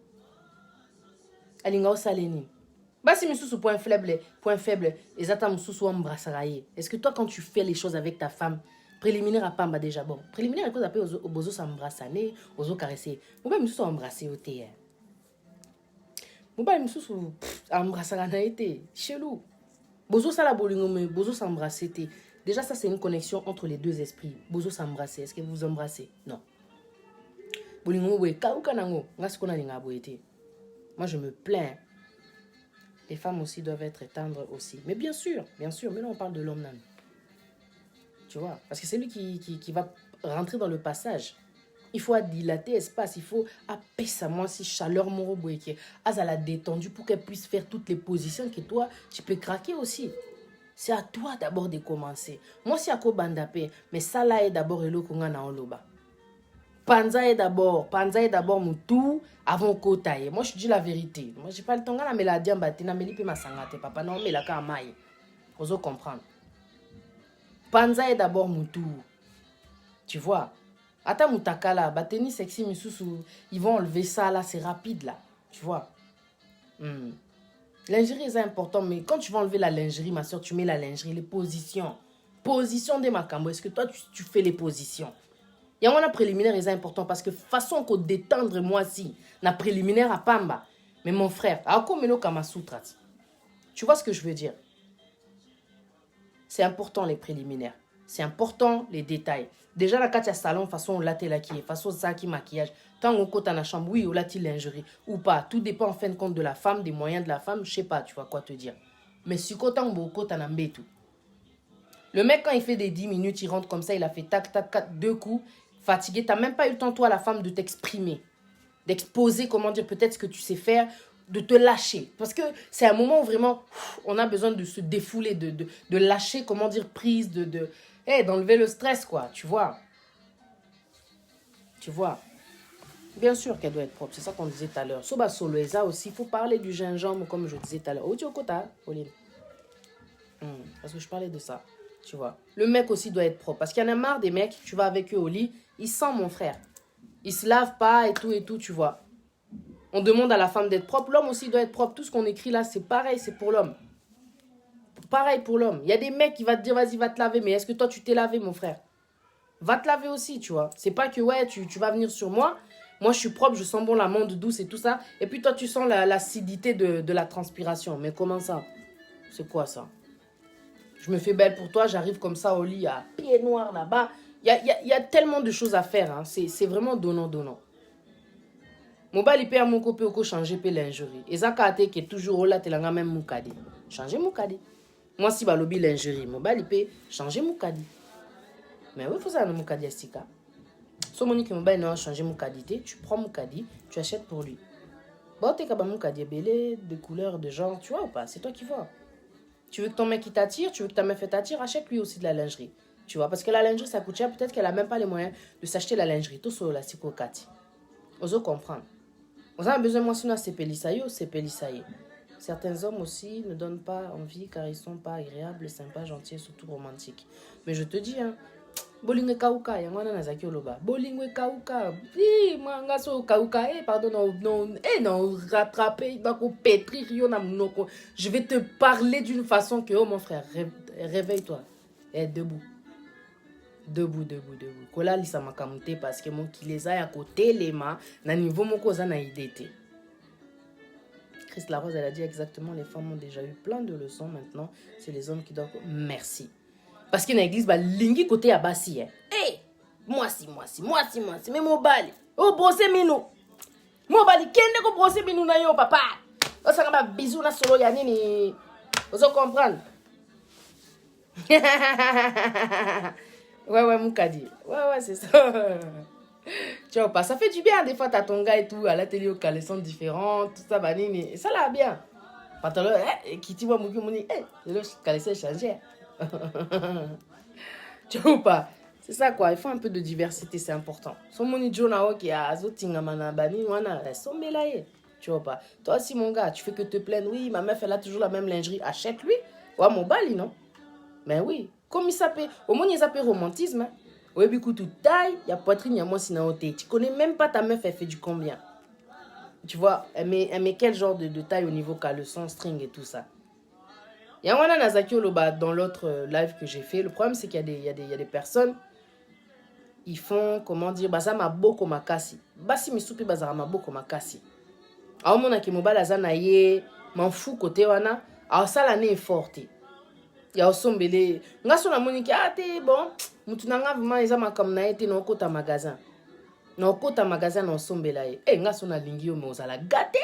Alingaka, Salénine. Bah, si monsieur point faible, exactement, monsieur embrasseraye. Est-ce que toi, quand tu fais les choses avec ta femme, préliminaire à Pamba déjà, bon, préliminaire, quoi, appelle aux bozo s'embrassaner, aux caresser. Pourquoi monsieur embrasser au thé? Pourquoi monsieur embrasser chelou? Bozo ça la bolingo, mais bozo s'embrasser. Déjà, ça, c'est une connexion entre les deux esprits. Bozo s'embrasser. Est-ce que vous vous embrassez? Non. Bolingo, oui, kaukanango, moi, je me plains. Les femmes aussi doivent être tendres aussi. Mais bien sûr, mais là on parle de l'homme même. Tu vois, parce que c'est lui qui va rentrer dans le passage. Il faut dilater espace, il faut apaiser moi si chaleur moroboéké. À la détendue pour qu'elle puisse faire toutes les positions que toi, tu peux craquer aussi. C'est à toi d'abord de commencer. Moi, si à quoi bandapé, mais ça là est d'abord le konga na oloba. Panza est d'abord mon tout avant Kotaye. Moi, je dis la vérité. Moi, j'ai pas le temps de me la dire, mais ma sangate, papa, non, mais la kamaye. Vous comprendre. Panza est d'abord mon tout. Tu vois? Attends, moutakala, bateni sexy, ils vont enlever ça là, c'est rapide là. Tu vois? Lingerie est important, mais quand tu vas enlever la lingerie, ma soeur, tu mets la lingerie, les positions. Position de Makambo. Est-ce que toi, tu fais les positions? Il y a un préliminaire est important parce que façon qu'on détendre moi si na préliminaire à Pamba. Mais mon frère, tu vois ce que je veux dire? C'est important les préliminaires. C'est important les détails. Déjà la carte salon façon latte laquille, façon zaki maquillage. Tant qu'on côté dans la chambre, oui, ou la lingerie ou pas, tout dépend en fin de compte de la femme, des moyens de la femme, je sais pas, tu vois quoi te dire. Mais si côté en côté en tout. Le mec quand il fait des 10 minutes, il rentre comme ça, il a fait tac tac tac 2 coups. Fatigué, tu n'as même pas eu le temps, toi, la femme, de t'exprimer, d'exposer, comment dire, peut-être ce que tu sais faire, de te lâcher. Parce que c'est un moment où vraiment, on a besoin de se défouler, de lâcher, comment dire, prise, d'enlever le stress, quoi, tu vois. Tu vois. Bien sûr qu'elle doit être propre, c'est ça qu'on disait tout à l'heure. Soba soloeza aussi, il faut parler du gingembre, comme je disais tout à l'heure. Parce que je parlais de ça. Tu vois. Le mec aussi doit être propre. Parce qu'il y en a marre des mecs, tu vas avec eux au lit, ils sentent mon frère. Ils se lavent pas et tout, tu vois. On demande à la femme d'être propre. L'homme aussi doit être propre. Tout ce qu'on écrit là, c'est pareil, c'est pour l'homme. Pareil pour l'homme. Il y a des mecs qui vont te dire, vas-y, va te laver. Mais est-ce que toi, tu t'es lavé, mon frère? Va te laver aussi, tu vois. C'est pas que, ouais, tu vas venir sur moi. Moi, je suis propre, je sens bon l'amande douce et tout ça. Et puis toi, tu sens l'acidité de la transpiration. Mais comment ça? C'est quoi ça? Je me fais belle pour toi, j'arrive comme ça au lit à pied noir là-bas. Il y a tellement de choses à faire. Hein. C'est vraiment donnant. Mon bal, il perd mon copé au changer pe lingerie. Et ça, quand tu es toujours là, tu es même moukadi. Changer moukadi. Moi, si je lobby lingerie, mon bal, il peut changer moukadi. Mais oui, il faut ça dans moukadi astika. Si mon que mon bal n'a changé moukadi, tu prends moukadi, tu achètes pour lui. Bon, tu es capable moukadi belé, de couleur, de genre, tu vois ou pas? C'est toi qui vois. Tu veux que ton mec t'attire, tu veux que ta meuf t'attire, achète lui aussi de la lingerie. Tu vois, parce que la lingerie, ça coûte cher. Peut-être qu'elle n'a même pas les moyens de s'acheter la lingerie. Tout sur la sikokati. Oso comprendre. On a besoin, moi, sinon, c'est pélissaïo, c'est pélissaïe. Certains hommes aussi ne donnent pas envie car ils sont pas agréables, sympas, gentils, surtout romantiques. Mais je te dis, hein, bolingwe kauka, yangwana nazaki oloba. Bolingwe kauka, manga so kauka, pardon, non, rattraper, pétrir, je vais te parler d'une façon que, oh mon frère, réveille-toi. Debout. Debout. Kola lisa makamute parce que mon qui les a à côté les mains, na niveau mon cause na idée. Christ Larose, elle a dit exactement, les femmes ont déjà eu plein de leçons maintenant, c'est les hommes qui doivent merci. Parce que dans l'église, bah, lingi côté à bassi. Hey, moi si, mais mon bali. Oh, brossé minou. Mon bali, kende ko brossé minou na yo, papa. Oh, ça va bisou na solo ya nini. Vous comprendre? Ouais, Moukadi. Ouais, c'est ça. Tu vois pas, ça fait du bien. Des fois, t'as ton gars et tout, à la télé, au caleçon différent, tout ça, banini. Et ça là, bien. Pantalon, qui tu vois, Moukimouni, le caleçon changé. Tu vois pas? C'est ça quoi, il faut un peu de diversité, c'est important. Son moni Jonao qui a azotinga manabani, wana, sombelaye. Tu vois pas? Toi aussi, mon gars, tu fais que te plaindre. Oui, ma meuf, elle a toujours la même lingerie. Achète-lui. Ouais, mon bali, non? Mais oui. Comme il s'appelle, au moins il s'appelle romantisme. Hein? Oui, puis tu taille, il y a poitrine, il y a moi sinon tu connais même pas ta meuf, elle fait du combien. Tu vois, elle met quel genre de taille au niveau caleçon, string et tout ça. Il y a un Nazaki Oloba dans l'autre live que j'ai fait. Le problème, c'est qu'il y a des personnes, ils font, comment dire, baza ma boko makasi. Basi misupi baza ma boko makasi. Alors, mon akimoba la zanaye, m'en fous côté wana. Alors, ça l'année est forte. Il y a aussi mbele. Nga so na moniki ate bon, mutu nanga vraiment eza makam na ete na okota magasin. Na okota magasin na osombela ye. Nga so na lingi yo me ozala gâté.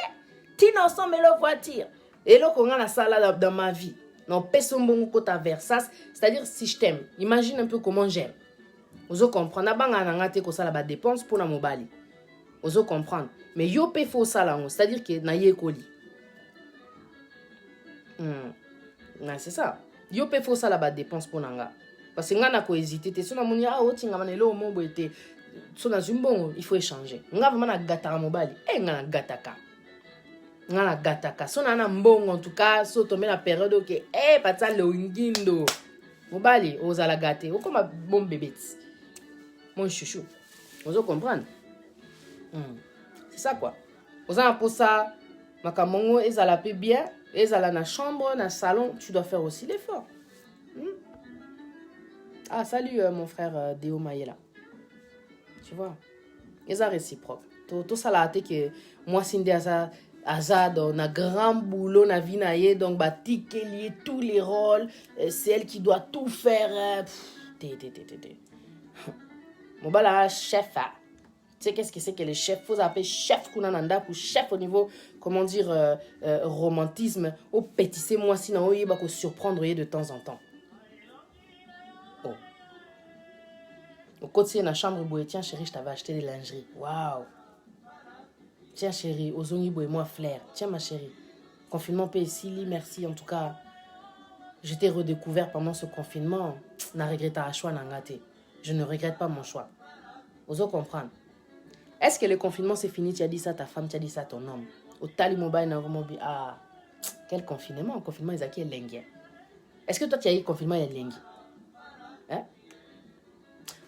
Ti na osombela voiture. Et là qu'on a la salle dans ma vie. Non, personne bon côté Versace, c'est-à-dire si je t'aime. Imagine un peu comment j'aime. Vous comprenez banga na ngate ko sala ba dépense pour na mobali. Vous comprendre. Mais yo pe fo sala, c'est-à-dire que na ye koli. C'est ça. Yo pe fo sala ba dépense pour nanga. Parce que ngana ko hésiter te sona moni o tinga manelo mo boete. Sona zumbon, il faut échanger. Nga vraiment na gata mobali. Nga na gataka. Ngana gataka. Sona na mbongo en tout cas, so tombe la période que patsa le ngindo. Mobali ozala gâté. O comme bon bébé. Mon chouchou. Vous comprenez? C'est ça quoi. Vous avez pour ça, makamongo ezala pe bien, ezala na chambre, na salon, tu dois faire aussi l'effort. Ah salut mon frère Deo Mayela. Tu vois? Eza réciproque. Tout ça là que moi Cindy Azad, on a grand boulot na vie na ye, donc bah lié tous les rôles, c'est elle qui doit tout faire. Mon bala chef. Tu sais qu'est-ce que c'est que les chefs? Faut appeler chef kunananda pour chef au niveau, comment dire, romantisme. Au pétissé moi sinon il va que surprendre de temps en temps. Oh. Au côté de la chambre boy, tiens chérie, je t'avais acheté des lingeries. Waouh. Tiens chérie, ozongi boy moi flair. Tiens ma chérie. Confinement paye ici, merci en tout cas. Je t'ai redécouvert pendant ce confinement. Na regrette à choix n'angate. Je ne regrette pas mon choix. Vous comprendre. Est-ce que le confinement c'est fini? Tu as dit ça à ta femme, tu as dit ça à ton homme. Au tali mobile n'a vraiment dit quel confinement? Un confinement ils acquièrent lengue. Est-ce que toi tu as eu confinement et lengue?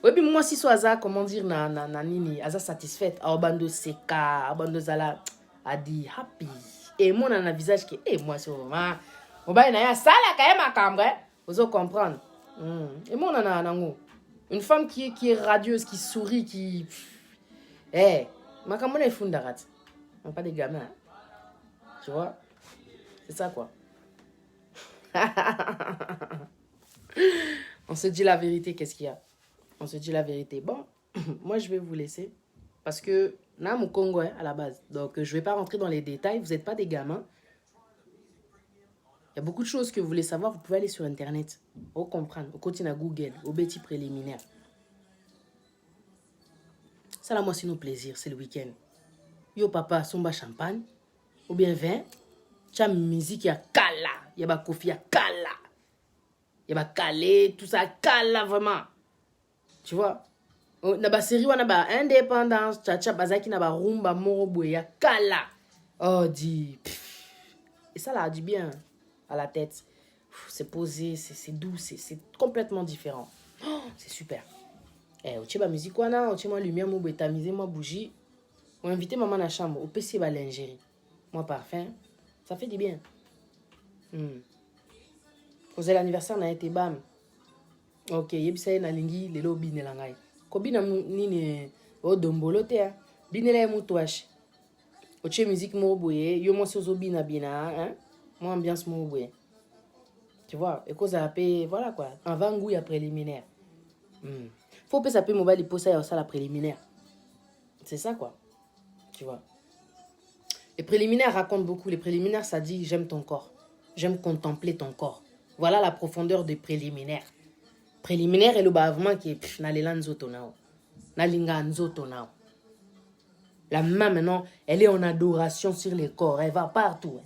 Oui, puis moi, si so aza, comment dire, na nini, aza satisfaite, a bando seka, a bando zala, a dit happy. Et moi, on a un visage qui, et moi, c'est vraiment, on va y aller, ça là, quand même, à cambre, vous allez comprendre. Et moi, on en a un ango. Une femme qui est radieuse, qui sourit, qui. Eh, ma camone est fundarat. On n'a pas des gamins. Tu vois? C'est ça, quoi. On se dit la vérité, qu'est-ce qu'il y a? On se dit la vérité. Bon, moi, je vais vous laisser. Parce que, là, mon Congo, hein, à la base. Donc, je ne vais pas rentrer dans les détails. Vous n'êtes pas des gamins. Il y a beaucoup de choses que vous voulez savoir. Vous pouvez aller sur Internet. Vous comprendre. Vous continuez à Google. Au petit préliminaire. Ça, là, moi, c'est nos plaisirs. C'est le week-end. Yo, papa, somba champagne. Ou bien vin. Tu as musique, il y a kala. Il y a kofi, il y a kala. Il y a calé, tout ça, kala, vraiment. Tu vois? Naba série, on a indépendance. Tcha, bazaki, naba rumba, morobo, il y a kala. Oh, dit. Et ça, là, a du bien à la tête. C'est posé, c'est doux, c'est complètement différent. Oh, c'est super. Eh, au tcheba musique, on a, au tcheba lumière, moi, tamisé, moi, bougie. On a invité maman à la chambre, au PC, bah, lingerie. Moi, parfum. Ça fait du bien. Posez l'anniversaire, on a été bam. Ok, yebisa na lingi, lelo bine langai. Ko bina nini, o dombolo te, bine la mutouache. Oche musique mo boye, yo mo sozo bina bina, hein? Moi ambiance mo boye. Tu vois, et cause après, voilà quoi, avant goût ya préliminaire. Faut pas s'appeler mobile pour ça la préliminaire. C'est ça quoi. Tu vois. Les préliminaires racontent beaucoup. Les préliminaires, ça dit j'aime ton corps. J'aime contempler ton corps. Voilà la profondeur des préliminaires. Préliminaire et le bavement qui est na lelanzo nao. Na linganzo nao. La main maintenant, elle est en adoration sur les corps. Elle va partout.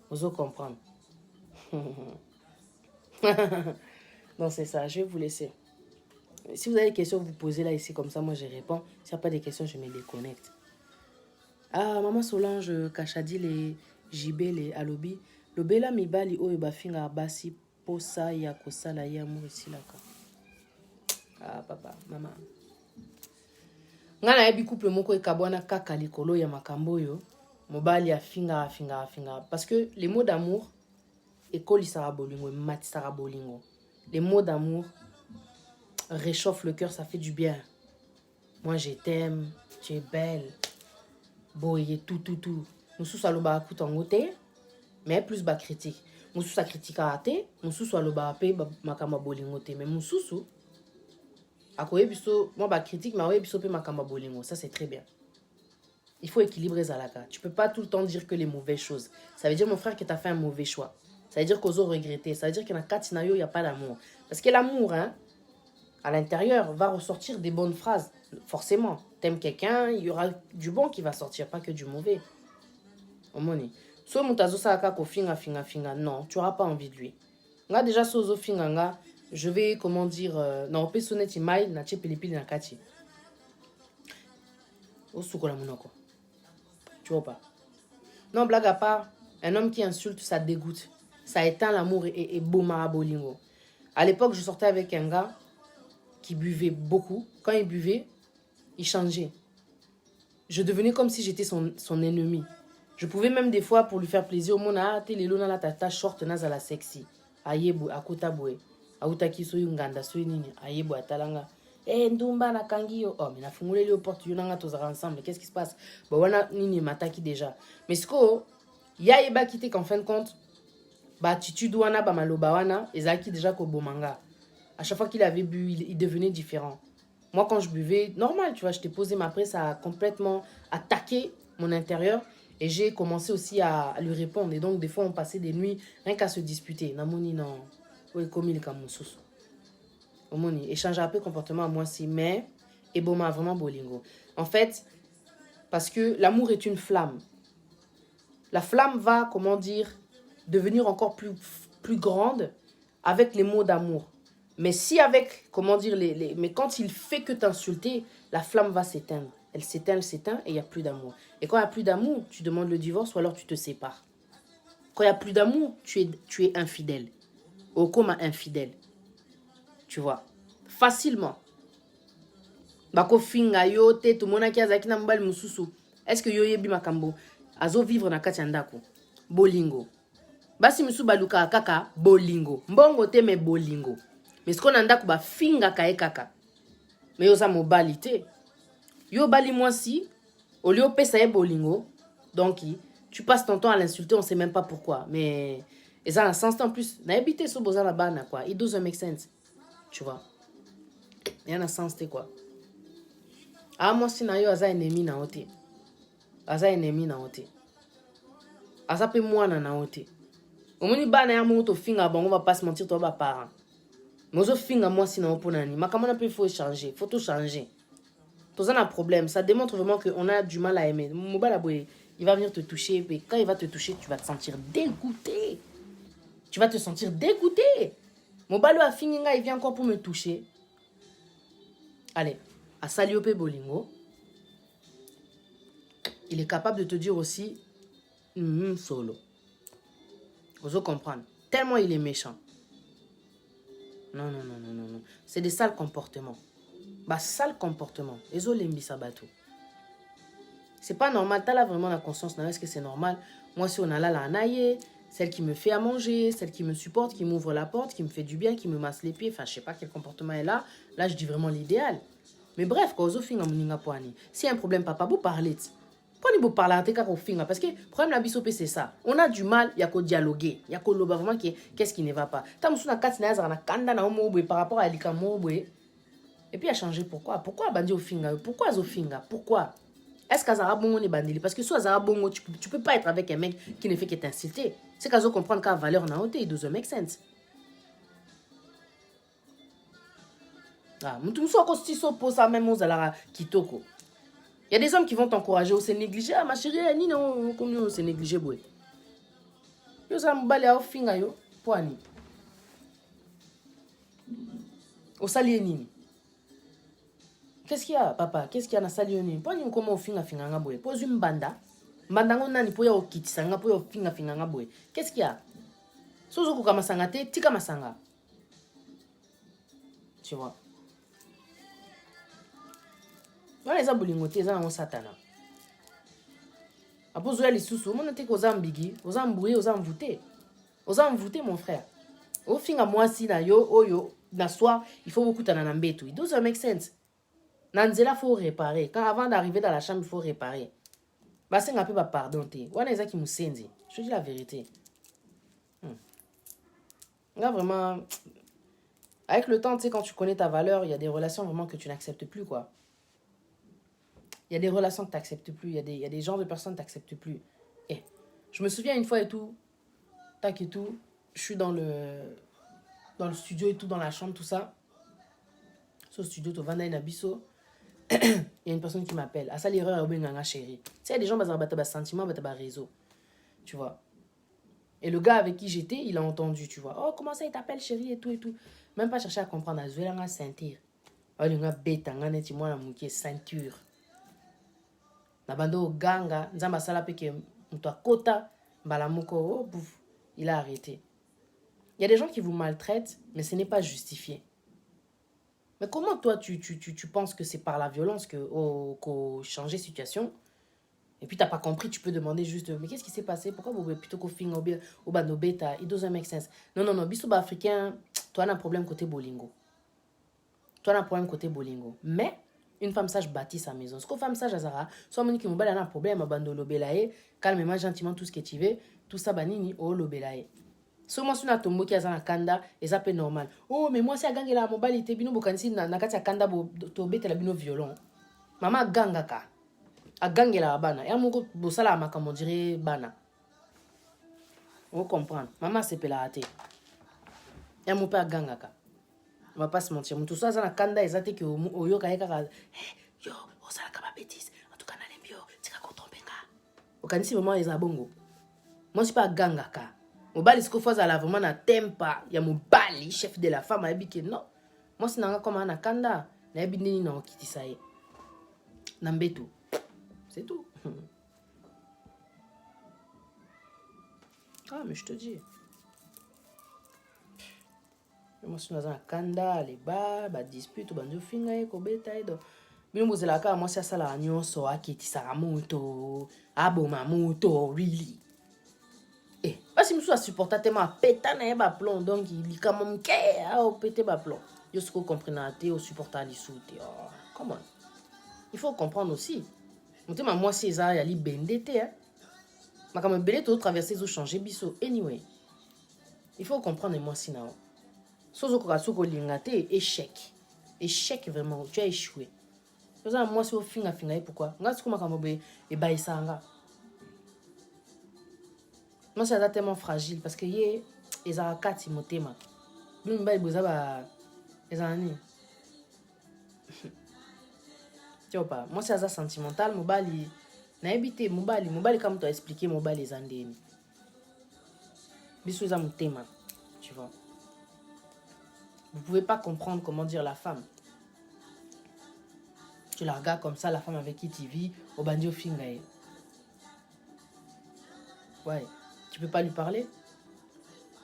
Vous allez comprendre. Donc c'est ça, je vais vous laisser. Si vous avez des questions, vous posez là ici, comme ça moi je réponds. S'il n'y a pas de questions, je me déconnecte. Ah, maman Solange, Kachadi, les JB, les Alobi. Le bela mibali oyo bafinga basi posa ya kosala ya mu ici là. Ah papa, maman. Ngana yebi couple moko ekabwana kaka likolo ya makambo yo. Mobali afinga. Parce que les mots d'amour école bolingo, mat bolingo. Les mots d'amour réchauffent le cœur, ça fait du bien. Moi je t'aime, tu es belle. Boye tout. Nous sous saloba akuta ngote, mais plus bas critique. Nous sous sa critique à até, nous sous saloba pe makama bolingo te, mais nous sous akoye biso moi ba critique mais akoye biso pe makama bolingo, ça c'est très bien. Il faut équilibrer Zalaka. Tu peux pas tout le temps dire que les mauvaises choses. Ça veut dire mon frère que tu as fait un mauvais choix. Ça veut dire qu'aux autres regretter. Ça veut dire qu'il y a 4 scénarios, il n'y a pas d'amour. Parce que l'amour, hein, à l'intérieur, va ressortir des bonnes phrases. Forcément. T'aimes quelqu'un, il y aura du bon qui va sortir, pas que du mauvais. Omoni. So mutazo salaka ko finga. Non, tu n'auras pas envie de lui. Nga déjà sozo finga nga, je vais, comment dire, non, pe soneti mai, na che pilipili na kati. Osukola monoko. Tu vois pas? Non, blague à part, un homme qui insulte, ça dégoûte. Ça éteint l'amour et beau marabolingo. À l'époque, je sortais avec un gars qui buvait beaucoup. Quand il buvait, il changeait. Je devenais comme si j'étais son ennemi. Je pouvais même des fois, pour lui faire plaisir, au monde, télé lona la tata short nazala sexy. Ayebo, akota boe. Autaki soyu nganda soyu nini. Ayebo atalanga. Ndumba na kangio. Oh, mais na fungule les portes, yonanga tozara ensemble. Qu'est-ce qui se passe? Bah, wana nini mataki déjà. Mais ce que, ya eba quitté qu'en fin de compte, bah, attitude wana, bah, maloba wana, ezaki déjà ko bomanga. À chaque fois qu'il avait bu, il devenait différent. Moi, quand je buvais, normal, tu vois, je t'ai posé ma presse, ça a complètement attaqué mon intérieur. Et j'ai commencé aussi à lui répondre. Et donc, des fois, on passait des nuits rien qu'à se disputer. Namoni, non. Oui, comme il est comme mon sous. Échanger un peu comportement à moi aussi, mais et bon, vraiment bolingo. En fait, parce que l'amour est une flamme. La flamme va, comment dire, devenir encore plus grande avec les mots d'amour. Mais si avec, comment dire, mais quand il fait que t'insulter, la flamme va s'éteindre. Elle s'éteint et il n'y a plus d'amour. Et quand il n'y a plus d'amour, tu demandes le divorce ou alors tu te sépares. Quand il n'y a plus d'amour, tu es infidèle. Ou comme infidèle. Tu vois. Facilement. Bako finga yo te tout mona ki azaki na mbali mususu. Est-ce que yo yebi makambo azo vivre na kati ndako bolingo. Basi musu baluka kaka bolingo. Mbongo te me bolingo. Mais ce qu'on a ndako ba finga ka e kaka. Mais yo za mobali te. Yo bali mwasi au lieu pesa e bolingo. Donc tu passes ton temps à l'insulter, on sait même pas pourquoi. Mais et ça a un sens en plus. Na habité so boza la bana quoi. It doesn't make sense. Tu vois. Il y a un sens te quoi. Ah moi si na yo aza ennemi na ote. Aza ennemi na ote. Aza pe mwana na ote. Omoni bana ya moto finga bon on va pas se mentir toi ba parent. Mais ozo finga moi si na oponani. Makamona pe faut changer, faut tout changer. Tout ça un problème, ça démontre vraiment qu'on a du mal à aimer. Mobala boy, il va venir te toucher et quand il va te toucher, tu vas te sentir dégoûté. Tu vas te sentir dégoûté. Mobalo a fini il vient encore pour me toucher. Allez, à Saliope Bolingo, il est capable de te dire aussi solo. Vous comprendre. Tellement il est méchant. Non. C'est des sales comportements. Bah, sale comportement. C'est pas normal. T'as là vraiment la conscience. Est-ce que c'est normal? Moi, si on a là la naïe, celle qui me fait à manger, celle qui me supporte, qui m'ouvre la porte, qui me fait du bien, qui me masse les pieds. Enfin, je sais pas quel comportement est là. Là, je dis vraiment l'idéal. Mais bref, quand on finit s'il y a un problème, papa, vous parlez. Vous parlez parce que le problème la bisop c'est ça. On a du mal, il y a qu'au dialoguer. Il y a qu'au loba vraiment qu'est-ce qui ne va pas. Par rapport à l'ikamoubwe. Et puis, il a changé pourquoi? Pourquoi bandi au finga? Pourquoi zo finga? Pourquoi? Est-ce qu'Azara Bongo n'est bandili? Parce que soit Azara Bongo, tu peux pas être avec un mec qui ne fait que t'insulter. C'est qu'Azo comprendre qu'à valeur n'a ôté, il doesn't make sense. Ah, moutou mousso kosti so pour ça même aux alara kitoko. Il y a des hommes qui vont t'encourager, ou c'est négligé. Ah, ma chérie, ni non, comme c'est négligé, boy. Yo ça m'balé au finga yo, poani. Au salier nini. Qu'est-ce qu'il y a, papa? Qu'est-ce qu'il y a dans la salle? Pourquoi nous comment finga finga boy? Pose une banda. Banda ngona ni poya okitisa poya finga finga boy. Qu'est-ce qu'il y a? Sozo ko kamasanga te, tika masanga. Tu vois? Voilà les abolingoté, ça na satana. Apozo ya lisusu, mon te ko zambigi, ozamboué, ozamvouté. Ozamvouté mon frère. O finga moi si na yo oyo na soir, il faut beaucoup tana na mbetu. It doesn't make sense. Nanzela faut réparer. Quand avant d'arriver dans la chambre, il faut réparer. Bah c'est un peu pardon te. Wana eza ki musenzi. Je te dis la vérité. Là vraiment avec le temps, tu sais quand tu connais ta valeur, il y a des relations vraiment que tu n'acceptes plus quoi. Il y a des relations que tu n'acceptes plus, il y a des genres de personnes que tu n'acceptes plus. Et je me souviens une fois et tout, tac et tout, je suis dans le studio et tout dans la chambre tout ça. Ce studio to vanda inabiso. Il y a une personne qui m'appelle. À ça, l'erreur est bien chérie. Tu sais, il y a des gens qui ont des sentiments, des réseaux. Tu vois. Et le gars avec qui j'étais, il a entendu, tu vois. Oh, comment ça, il t'appelle chérie et tout et tout. Même pas chercher à comprendre. Je vais la ceinture. Oh, il y a une bête, il ceinture. Na bando ganga, nzamba sala peke mto kota, balamuko, oh, bouf, il a arrêté. Il y a des gens qui vous maltraitent, mais ce n'est pas justifié. Mais comment toi, tu penses que c'est par la violence qu'on change de situation? Et puis, tu n'as pas compris, tu peux demander juste, mais qu'est-ce qui s'est passé? Pourquoi vous plutôt qu'au fin, au bas de bêta, it doesn't make sense. Non, bisouba africain, toi, tu as un problème côté bolingo. Toi, tu as un problème côté bolingo. Mais, une femme sage bâtit sa maison. Ce qu'une femme sage, Azara, soit mon qui m'a un problème, abandonne l'obélaé, calmement, gentiment, tout ce que tu veux, tout ça, banini, oh, l'obélaé. So moi suna tombo ki azana kanda eza pe normal. Oh mais moi si agangela mobali te bino bokanisi na kati ya kanda bo to betela bino violon. Mama ganga ka. Agangela bana. Ya moko bosala makambo dire bana. Vous comprenez? Maman c'est pela raté. Ya mo pa ganga ka. On va pas se mentir. Mutu so azana kanda ezate ki oyo ka eka yo osala ka ba bêtise. En tout cas na lembio tika ko trompenga. Okanisi maman eza bongo. Moi c'est pas ganga ka. Mobali siko fois à la vraiment na tempa ya mobali chef de la femme a que non moi c'est nanga comme na kanda na yebi nini na okitisa ye na mbetu c'est tout. Ah mais je te dis Moi, je suis dans un kanda, les bas, bah dispute, bah nous finga, kobeta, et donc. Bino bozelaka, moi, c'est ça la nyonso, akiti saramoto, abomamoto, really. Eh, parce que je suis supporté tellement péta na ba plomb, donc il quand même qu'est, au pété ba plomb. Je suis compris na te, au supporter les sous, oh, come on. Il faut comprendre aussi. Moi, c'est ça, il y a les bendete, hein. Mais quand même, belé, tout traverser, tout changer, biso, anyway. Il faut comprendre, moi, si na. Sozo kokasuko lingate, échec. Échec, vraiment, tu as échoué. Moi, c'est au finga, pourquoi? Nga, c'est comme un et baïsanga. Moi, c'est tellement fragile parce que yé, ils ont 4 motema. Nous, ils ont tu vois pas. Moi, c'est ça sentimental. Mobali, na habité mobali comme tu as expliqué, mobali les andéni. Bisous à mon thème, tu vois. Vous pouvez pas comprendre comment dire la femme. Tu la regardes comme ça, la femme avec qui tu vis, au bandio fingaye. Ouais, tu peux pas lui parler.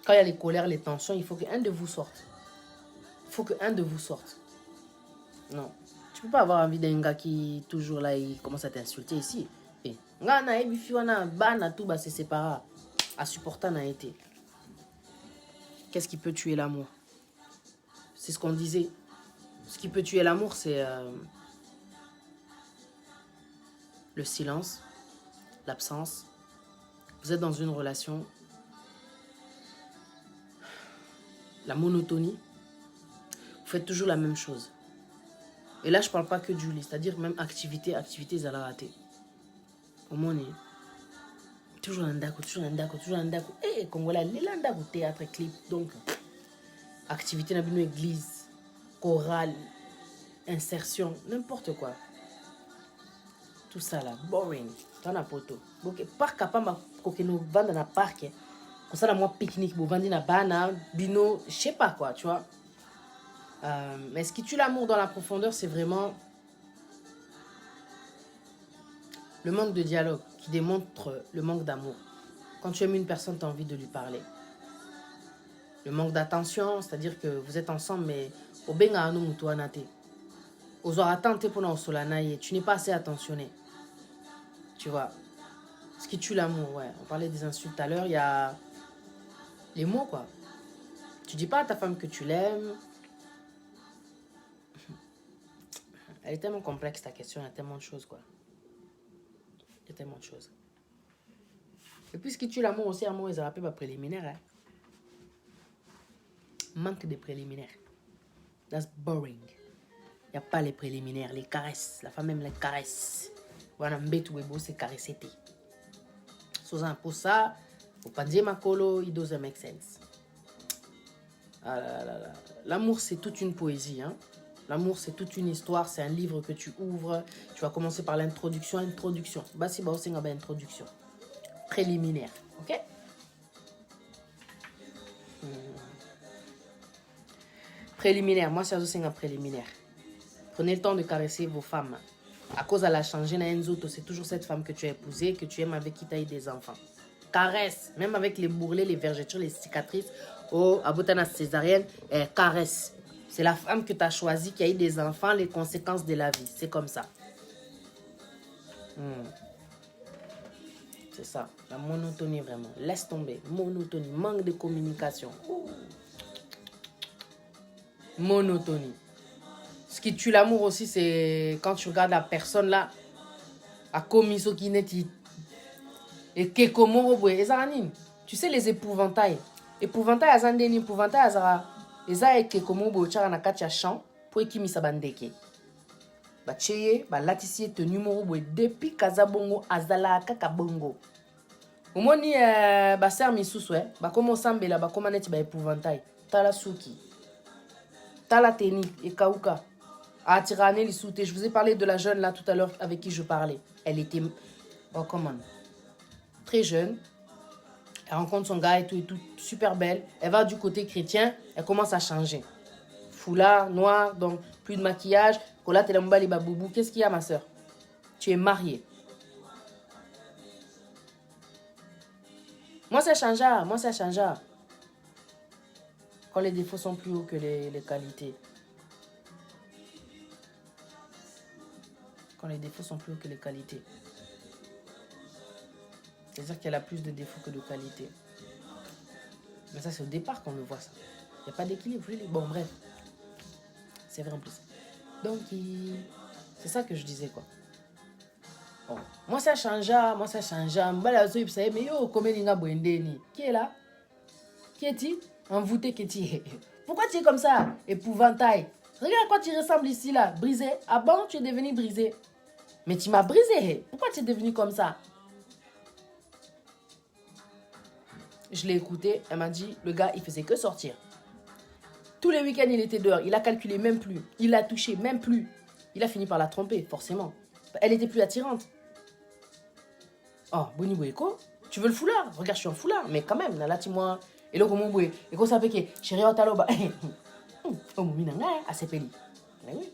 Quand il y a les colères, les tensions, il faut qu'un de vous sorte. Il faut qu'un de vous sorte. Non. Tu peux pas avoir envie d'un gars qui toujours là, il commence à t'insulter ici. Et nga na ebifi wana bana tout ba se sépara. À supporter na été. Qu'est-ce qui peut tuer l'amour? C'est ce qu'on disait. Ce qui peut tuer l'amour, c'est le silence, l'absence. Vous êtes dans une relation, la monotonie. Vous faites toujours la même chose. Et là, je ne parle pas que du lit, c'est-à-dire même activité, ils allaient rater. Au moins, toujours un daco. Eh, Congolais, il a un théâtre, clip. Donc, activité dans une église, chorale, insertion, n'importe quoi. Tout ça là, boring. T'en as poto. Donc, parc à pas ma coquino vendre dans le parc. Comme ça, moi, pique-nique, vous vendez dans bana, bino, je sais pas quoi, tu vois. Mais ce qui tue l'amour dans la profondeur, c'est vraiment le manque de dialogue qui démontre le manque d'amour. Quand tu aimes une personne, tu as envie de lui parler. Le manque d'attention, c'est-à-dire que vous êtes ensemble, mais au benga anu mutu anate. Aux attentes pour nous solanaye, tu n'es pas assez attentionné. Tu vois. Ce qui tue l'amour, ouais. On parlait des insultes tout à l'heure, il y a les mots, quoi. Tu dis pas à ta femme que tu l'aimes. Elle est tellement complexe, ta question. Il y a tellement de choses, quoi. Il y a tellement de choses. Et puis, ce qui tue l'amour aussi, l'amour, ils appellent pas préliminaire. Hein. Manque de préliminaires. That's boring. Il n'y a pas les préliminaires, les caresses. La femme aime les caresses. Voilà, mbet ou ebo, c'est caresser. Pour ça, au pandier makolo, it doesn't make sense. Ah là là là. L'amour, c'est toute une poésie. Hein? L'amour, c'est toute une histoire. C'est un livre que tu ouvres. Tu vas commencer par l'introduction. Basi ba osenga ba introduction. Préliminaire. Ok? Préliminaire. Moi, c'est un préliminaire. Prenez le temps de caresser vos femmes. À cause elle a changé, c'est toujours cette femme que tu as épousée, que tu aimes, avec qui tu as eu des enfants. Caresse. Même avec les bourrelets, les vergetures, les cicatrices. Oh, abotana césarienne, caresse. C'est la femme que tu as choisie, qui a eu des enfants, les conséquences de la vie. C'est comme ça. C'est ça. La monotonie, vraiment. Laisse tomber. Monotonie. Manque de communication. Monotonie. Ce qui tue l'amour aussi, c'est quand tu regardes la personne là, à komiso qui n'est et que comment tu sais les épouvantails. Épouvantail azandeni, épouvantail azara. Eza et que comment bochara na katia champ pour qui misa bandeke. Ba cheye, ba latisie te numéro boy depuis kazabongo azala kaka bongo. Omoni ba ser misuswe, ba komo sambela ba koma neti ba épouvantail. Tala suki. Tala teni et kauka. À Tirane, les soutés. Je vous ai parlé de la jeune là tout à l'heure avec qui je parlais. Elle était, oh comment, très jeune. Elle rencontre son gars et tout, super belle. Elle va du côté chrétien, elle commence à changer. Foulard, noir, donc plus de maquillage. Qu'est-ce qu'il y a, ma soeur? Tu es mariée. Moi, ça change. Quand les défauts sont plus hauts que les qualités. Quand les défauts sont plus hauts que les qualités. C'est-à-dire qu'elle a plus de défauts que de qualités. Mais ça, c'est au départ qu'on le voit, ça. Il n'y a pas d'équilibre. Bon, bref. C'est vrai en plus. Donc, c'est ça que je disais, quoi. Bon. Moi, ça change. Mais yo, qui est là? Qui est-il? Envoûté que tu es. Pourquoi tu es comme ça? Épouvantail. Regarde à quoi tu ressembles ici, là. Brisé. Ah bon, tu es devenu brisé. Mais tu m'as brisé. Pourquoi tu es devenu comme ça? Je l'ai écouté. Elle m'a dit, le gars, il faisait que sortir. Tous les week-ends, il était dehors. Il a calculé même plus. Il l'a touché même plus. Il a fini par la tromper, forcément. Elle était plus attirante. Oh, Boni Boeko, tu veux le foulard? Regarde, je suis en foulard. Mais quand même, là, tu moi. Et là, comment Boé? Et qu'on savait que chérie, on t'a l'oba. Oh, mon minanga, assez peli. Oui.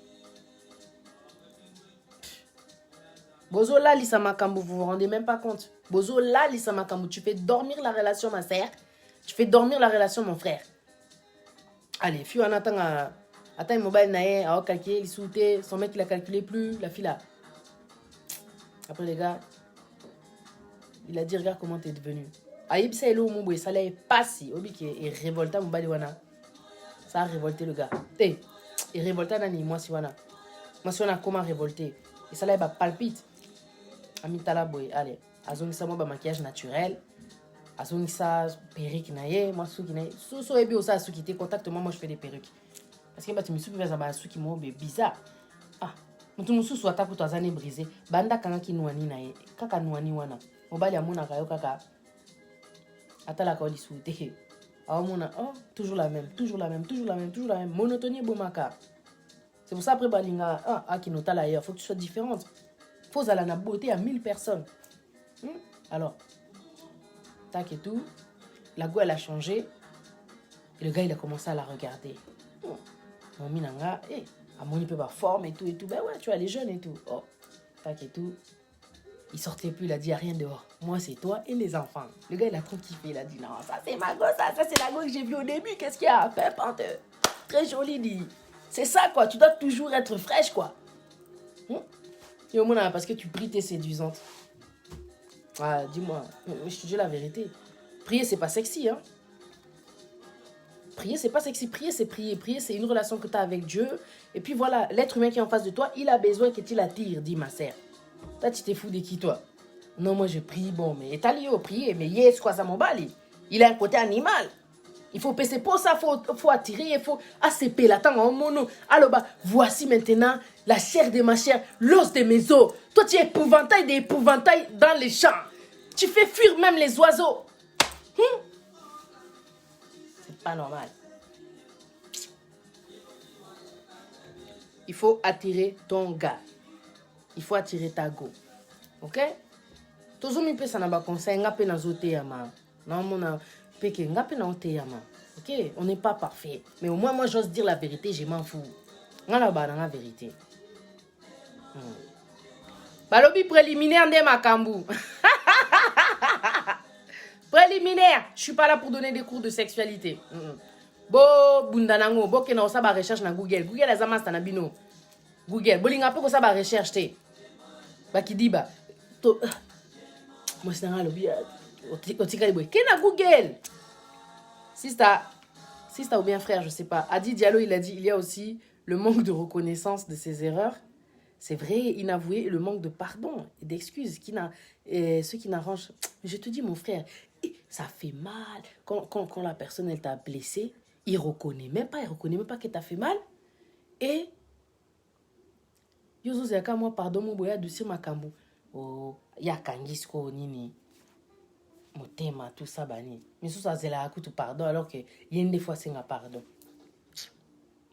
Bozo là, Lisa Makambu, vous vous rendez même pas compte. Bozo là, Lisa Makambu, tu fais dormir la relation, ma sœur. Tu fais dormir la relation, mon frère. Allez, fille, on attend le mobile naé, à calculer, il sautait, son mec il a calculé plus, la fille là. Après les gars, il a dit regarde comment t'es devenu. Aïb ça est là mon boy, ça l'a passé, obi qui est révolté mon bali wana. Ça a révolté le gars. Té, il révolté nani moi si wana. Moi si wana comment révolté. Et ça l'a palpite. Ami tala boy, allez, azongi ça moi maquillage naturel. Azongi ça perruque naé, moi sou qui naé. So ebi osa sou qui te contacte moi je fais des perruques. Parce que bah tu me souviens ça bah sou qui mo bizarre. Ah, mutu musu so ata kuto azane brisé. Banda kanga ki nuani naé. Kaka nuani wana. Mobali amuna kayo kaka. Atala ka oli sou te. Amuna oh, toujours la même. Monotonie bomaka. C'est pour ça après balinga ah qui nota là ailleurs, faut que tu sois différente. Faut aller na beauté à 1000 personnes. Alors tac et tout, la go elle a changé et le gars il a commencé à la regarder. Mon minanga amoni peut pas forme et tout ben ouais tu vois les jeunes et tout. Oh tac et tout. Il sortait plus, il a dit y a rien dehors. Moi c'est toi et les enfants. Le gars il a trop kiffé, il a dit non ça c'est ma go, ça c'est la go que j'ai vue au début, qu'est-ce qu'il y a? Pimpante. Très jolie dit. C'est ça quoi, tu dois toujours être fraîche quoi. Et au moins parce que tu pries t'es séduisante. Ah dis-moi, je te dis la vérité. Prier c'est pas sexy hein. Prier c'est pas sexy, prier c'est prier. Prier c'est une relation que tu as avec Dieu. Et puis voilà, l'être humain qui est en face de toi, il a besoin que tu l'attires, dit ma sœur. Toi tu t'es fou de qui toi? Non moi je prie, bon mais t'as lié au prier, mais yes quoi ça m'embale. Il a un côté animal. Il faut passer pour ça, faut attirer, il faut ACP, l'attendre en mono. Alors bah, voici maintenant la chair de ma chair, l'os de mes os. Toi, tu es épouvantail des épouvantails dans les champs. Tu fais fuir même les oiseaux. C'est pas normal. Il faut attirer ton gars. Il faut attirer ta go. Ok? Toujours mi pe sana ba conseil nga pe na zote yama. Na mona peke nga pe na ote yama. Ok? On n'est pas parfait. Mais au moins, moi, j'ose dire la vérité, je m'en fous. Nga la ba la vérité. Balobi préliminaire de Makambu. Préliminaire. Je suis pas là pour donner des cours de sexualité. Bo bundanango, bo kena osa ba recherche na Google. Google azama sta na bino. Google, bolinga pe ko sa ba recherche te. Ba ki di ba to moi c'est un lobby otika liboy. Kena Google. Sista ou bien frère, je sais pas. Adi Diallo, il a dit, il y a aussi le manque de reconnaissance de ses erreurs. C'est vrai, inavoué, le manque de pardon et d'excuses ce qui n'arrange. Je te dis, mon frère, ça fait mal. Quand la personne, elle t'a blessé, il reconnaît même pas qu'elle t'a fait mal. Et, yozo zeka moi, pardon, mon boya, doucir ma kambu. Oh, ya kangisko nini. Motema, tout ça, bani. Mais ça, c'est la coup pardon, alors que il y a une fois, c'est un pardon.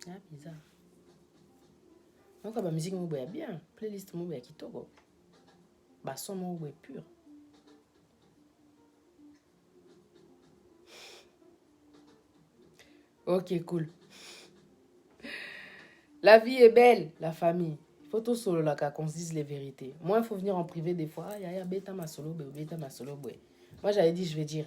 Ah, bizarre. Donc, la musique, moi, bien. Playlist, moi, qui togo. Bah, son, moi, pur. Ok, cool. La vie est belle, la famille. Il faut tout solo là, qu'on se dise les vérités. Moi, il faut venir en privé des fois. Ah, ya, bêta ma solo, bêta ma solo, Moi, j'avais dit, je vais dire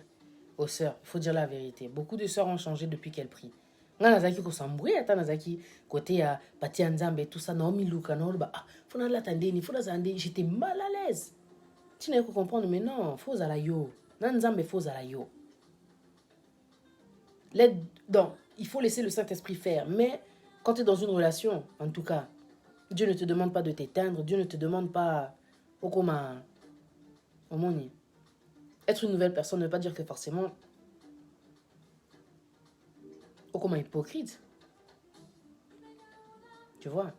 aux sœurs, il faut dire la vérité. Beaucoup de sœurs ont changé depuis qu'elles prient. Nga nazaki ko s'embrouiller ata nazaki côté ya Patia Nzambe et tout ça Naomi Luka no ba fona la tandeni fona zande j'étais mal à l'aise. Tu n'as pas comprendre mais non, faut za la yo. Nan Nzambe faut za la yo. Donc, il faut laisser le Saint-Esprit faire. Mais quand tu es dans une relation, en tout cas, Dieu ne te demande pas de t'éteindre. Dieu ne te demande pas... Être une nouvelle personne ne veut pas dire que forcément... Comment hypocrite. Tu vois.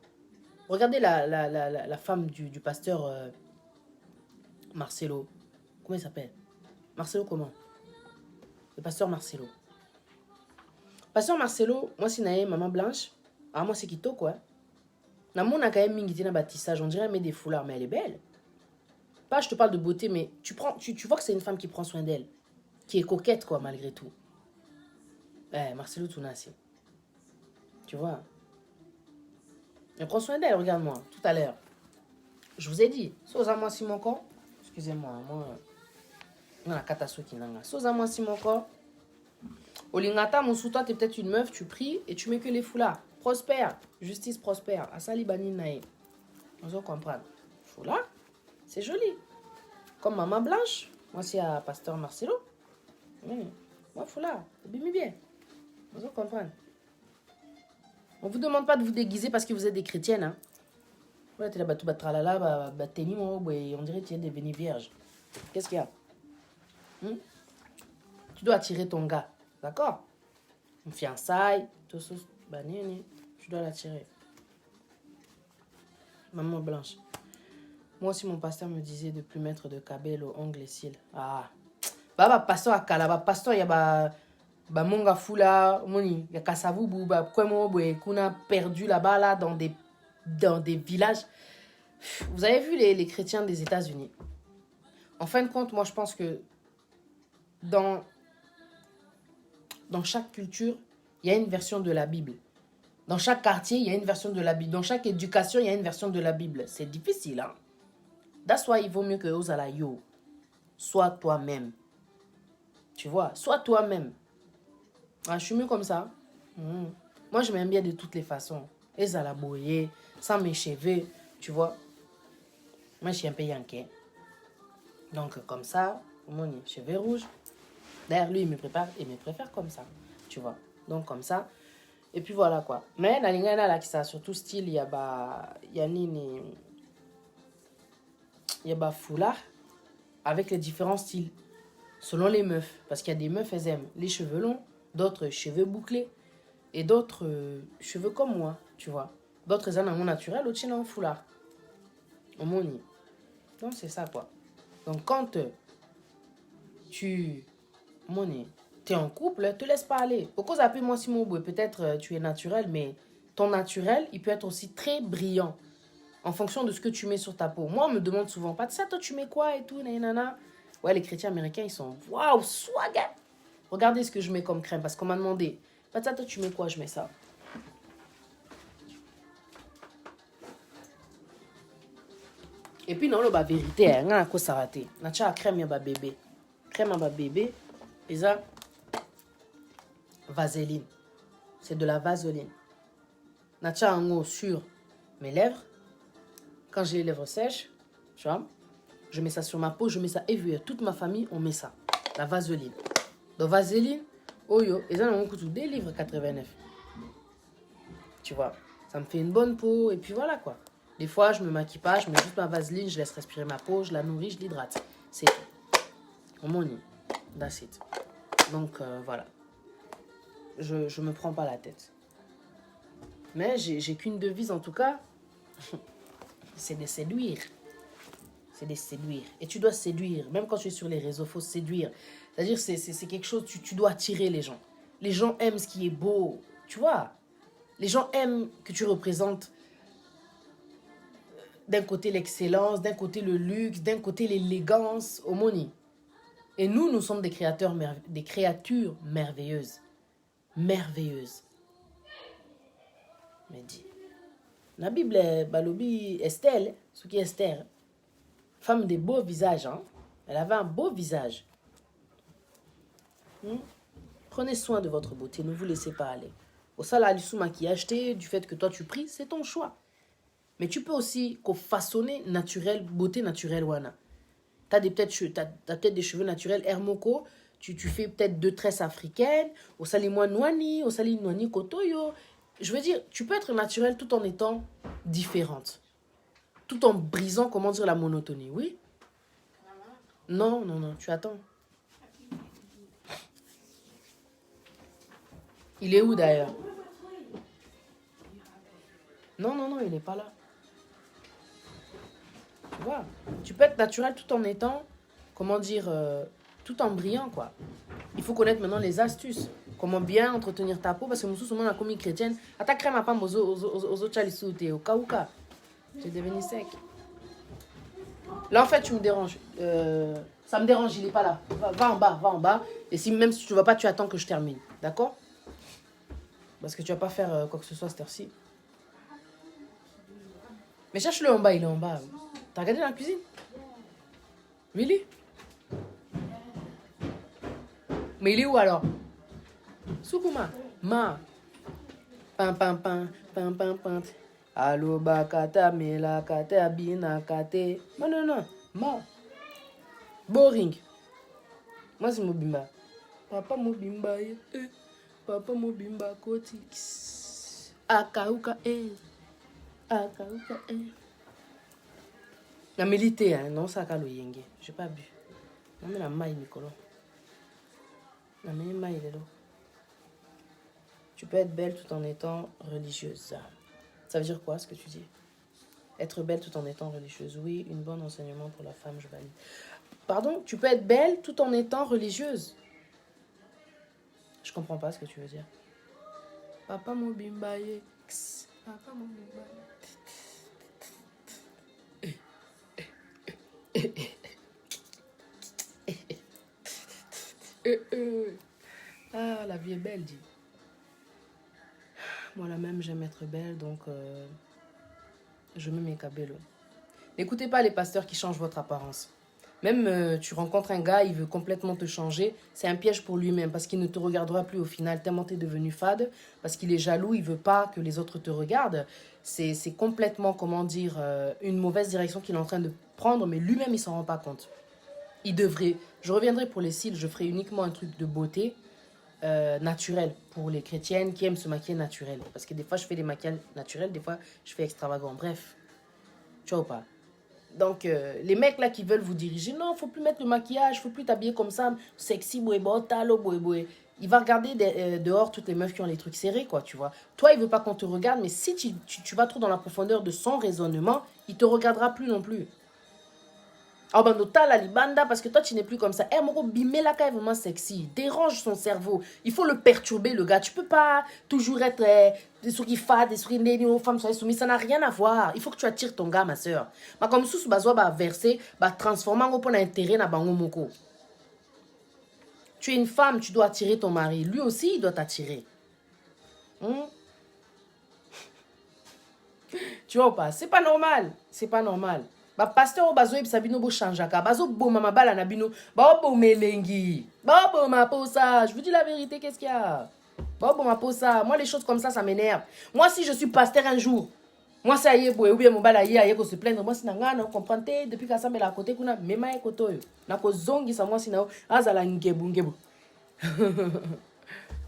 Regardez la femme du pasteur Marcelo. Comment il s'appelle? Marcelo comment? Le pasteur Marcelo. Pasteur Marcelo, moi si nae maman blanche, moi c'est Kito quoi. Na mon a quand même mingi na bâtissage, on dirait elle met des foulards, mais elle est belle. Pas je te parle de beauté, mais tu vois que c'est une femme qui prend soin d'elle, qui est coquette quoi malgré tout. Marcelo Tounassi. Tu vois. Elle prend soin d'elle, regarde-moi, tout à l'heure. Je vous ai dit, soza moi si mon corps. Excusez-moi, moi on a kataso qui nanga. Soza moi si mon corps. Olingata, mon sous toi, t'es peut-être une meuf, tu pries et tu mets que les foulards. Prospère, justice prospère. Asali bani nae. On va comprendre. Foulard, c'est joli. Comme maman blanche, moi c'est à pasteur Marcelo. Moi foulard, c'est bien. On va comprendre. On vous demande pas de vous déguiser parce que vous êtes des chrétiennes. Hein. Ouais, t'es là, on dirait que tu es devenu vierge. Qu'est-ce qu'il y a? Tu dois attirer ton gars. D'accord? Une fiançaille, tout ça, tu dois l'attirer. Maman blanche. Moi aussi, mon pasteur me disait de plus mettre de cabelle aux ongles et cils. Ah. Bah, pasteur à Kalaba, pasteur, il y a monga fula, moni, il y a Kasavubu, qu'on a perdu là-bas, là, dans des villages. Vous avez vu les chrétiens des États-Unis. En fin de compte, moi, je pense que dans chaque culture, il y a une version de la Bible. Dans chaque quartier, il y a une version de la Bible. Dans chaque éducation, il y a une version de la Bible. C'est difficile, hein? That's why il vaut mieux que Ozala yo. Sois toi-même. Tu vois, sois toi-même. Ah, je suis mieux comme ça. Moi, je m'aime bien de toutes les façons. Ezala boye, sans mes cheveux, tu vois. Moi, je suis un peu yankais. Donc, comme ça, mon cheveux rouges. D'ailleurs, lui, il me préfère comme ça, tu vois. Donc, comme ça. Et puis, voilà, quoi. Mais, dans l'ingana, là, qui ça, surtout style, il y a foulard avec les différents styles, selon les meufs. Parce qu'il y a des meufs, elles aiment les cheveux longs, d'autres cheveux bouclés, et d'autres cheveux comme moi, tu vois. D'autres, elles ont un naturel, d'autres, un foulard. Au moni. Donc, c'est ça, quoi. Donc, quand tu es en couple, te laisse pas aller. Au cause appelle moi Simon Boué, peut-être tu es naturel, mais ton naturel, il peut être aussi très brillant en fonction de ce que tu mets sur ta peau. Moi, on me demande souvent, pas de ça, toi, tu mets quoi et tout, nanana. Ouais, les chrétiens américains, ils sont waouh, swag. Regardez ce que je mets comme crème, parce qu'on m'a demandé, pas de ça, toi, tu mets quoi, je mets ça. Et puis, non, la vérité, on a quoi ça raté. On a crème, il y a bébé. Crème, il y a bébé. Et ça, vaseline. C'est de la vaseline. On a un mot sur mes lèvres. Quand j'ai les lèvres sèches, tu vois, je mets ça sur ma peau, je mets ça everywhere. Toute ma famille, on met ça. La vaseline. Donc, vaseline, oyo, et ça, on coûte des livres 89. Tu vois, ça me fait une bonne peau. Et puis voilà, quoi. Des fois, je me maquille pas, je mets juste ma vaseline, je laisse respirer ma peau, je la nourris, je l'hydrate. C'est tout. Mon nid. That's it. Donc, voilà. Je me prends pas la tête. Mais j'ai qu'une devise, en tout cas. C'est de séduire. C'est de séduire. Et tu dois séduire. Même quand tu es sur les réseaux, il faut séduire. C'est-à-dire, c'est quelque chose, tu dois attirer les gens. Les gens aiment ce qui est beau. Tu vois? Les gens aiment que tu représentes d'un côté l'excellence, d'un côté le luxe, d'un côté l'élégance, homoni. Et nous sommes des créatures merveilleuses. Merveilleuses. Mais dis. La Bible, Balobi, Estelle, ce qui est Esther, femme de beaux visages, hein? Elle avait un beau visage. Prenez soin de votre beauté, ne vous laissez pas aller. Au sala alisou maquillage du fait que toi tu pries, c'est ton choix. Mais tu peux aussi façonner naturel, beauté naturelle wana. T'as peut-être des cheveux naturels Hermoko, tu fais peut-être 2 tresses africaines, au sali moi nouani, au sali nouani kotoyo. Je veux dire, tu peux être naturel tout en étant différente. Tout en brisant, comment dire, la monotonie, oui? Non, non, non, tu attends. Il est où d'ailleurs? Non, non, non, il n'est pas là. Tu vois, tu peux être naturel tout en étant, comment dire, tout en brillant, quoi. Il faut connaître maintenant les astuces. Comment bien entretenir ta peau, parce que nous sommes souvent dans la commune chrétienne. Attaque crème à pas aux autres chalisous, au kauka. Tu es devenu sec. Là, en fait, tu me déranges. Ça me dérange, il n'est pas là. Va en bas, va en bas. Et si, même si tu ne vas pas, tu attends que je termine. D'accord? Parce que tu vas pas faire quoi que ce soit cette heure-ci. Mais cherche-le en bas, il est en bas. T'as regardé dans la cuisine? Really? Mais il est où alors? Sukuma. Ma. Pam pam pam pam pam pam. Allo bakata mela kata bina kate. Non non non. Ma. Boring. Moi c'est Mobimba. Papa Mobimba Papa Mobimba koti. Akauka Akauka La milité non ça ka lo yenge. J'ai pas bu. Non mais la maille Nicolo. La maille est là. Tu peux être belle tout en étant religieuse. Ça veut dire quoi ce que tu dis? Être belle tout en étant religieuse. Oui, une bonne enseignement pour la femme, je valide. Pardon, tu peux être belle tout en étant religieuse. Je comprends pas ce que tu veux dire. Papa Mobimbaye. Papa Mobimbaye. Ah, la vie est belle, dit. Moi, la même, j'aime être belle, donc je mets mes cabellos. N'écoutez pas les pasteurs qui changent votre apparence. Même tu rencontres un gars, il veut complètement te changer. C'est un piège pour lui-même parce qu'il ne te regardera plus au final. Tellement t'es devenu fade, parce qu'il est jaloux, il veut pas que les autres te regardent. C'est complètement, comment dire, une mauvaise direction qu'il est en train de prendre, mais lui-même, il s'en rend pas compte. Il devrait... Je reviendrai pour les cils, je ferai uniquement un truc de beauté naturel pour les chrétiennes qui aiment se maquiller naturel. Parce que des fois, je fais des maquillages naturels, des fois, je fais extravagant. Bref, tu vois ou pas? Donc, les mecs là qui veulent vous diriger, non, faut plus mettre le maquillage, faut plus t'habiller comme ça, sexy, boébo, talo, boéboé. Il va regarder dehors toutes les meufs qui ont les trucs serrés, quoi, tu vois. Toi, il veut pas qu'on te regarde, mais si tu vas trop dans la profondeur de son raisonnement, il te regardera plus non plus. Ah ben la libanda parce que toi tu n'es plus comme ça. Eh moko bimela ka est vraiment sexy, dérange son cerveau. Il faut le perturber le gars. Tu peux pas toujours être des souris fades, des souris néni aux femmes soient soumises, ça n'a rien à voir. Il faut que tu attires ton gars ma soeur. Ma comme sous bazoa ba verser, ba transformer en pour intérêt na bango moko. Tu es une femme, tu dois attirer ton mari. Lui aussi il doit t'attirer. Tu vois ou pas? C'est pas normal. C'est pas normal. Ba pasteur bazo yebisa bino bo changeaka bazo boma mabala na bino ba bomelengi ba boma posa. Je vous dis la vérité, qu'est-ce qu'il y a? Ba boma posa. Moi les choses comme ça m'énerve. Moi si je suis pasteur un jour, moi ça y est boye ou bien mobala y a ko se plaindre, moi si nanga na comprendre depuis ka sambela côté kuna mema e kotoyo na ko zongi sa moi si na azala ngebu.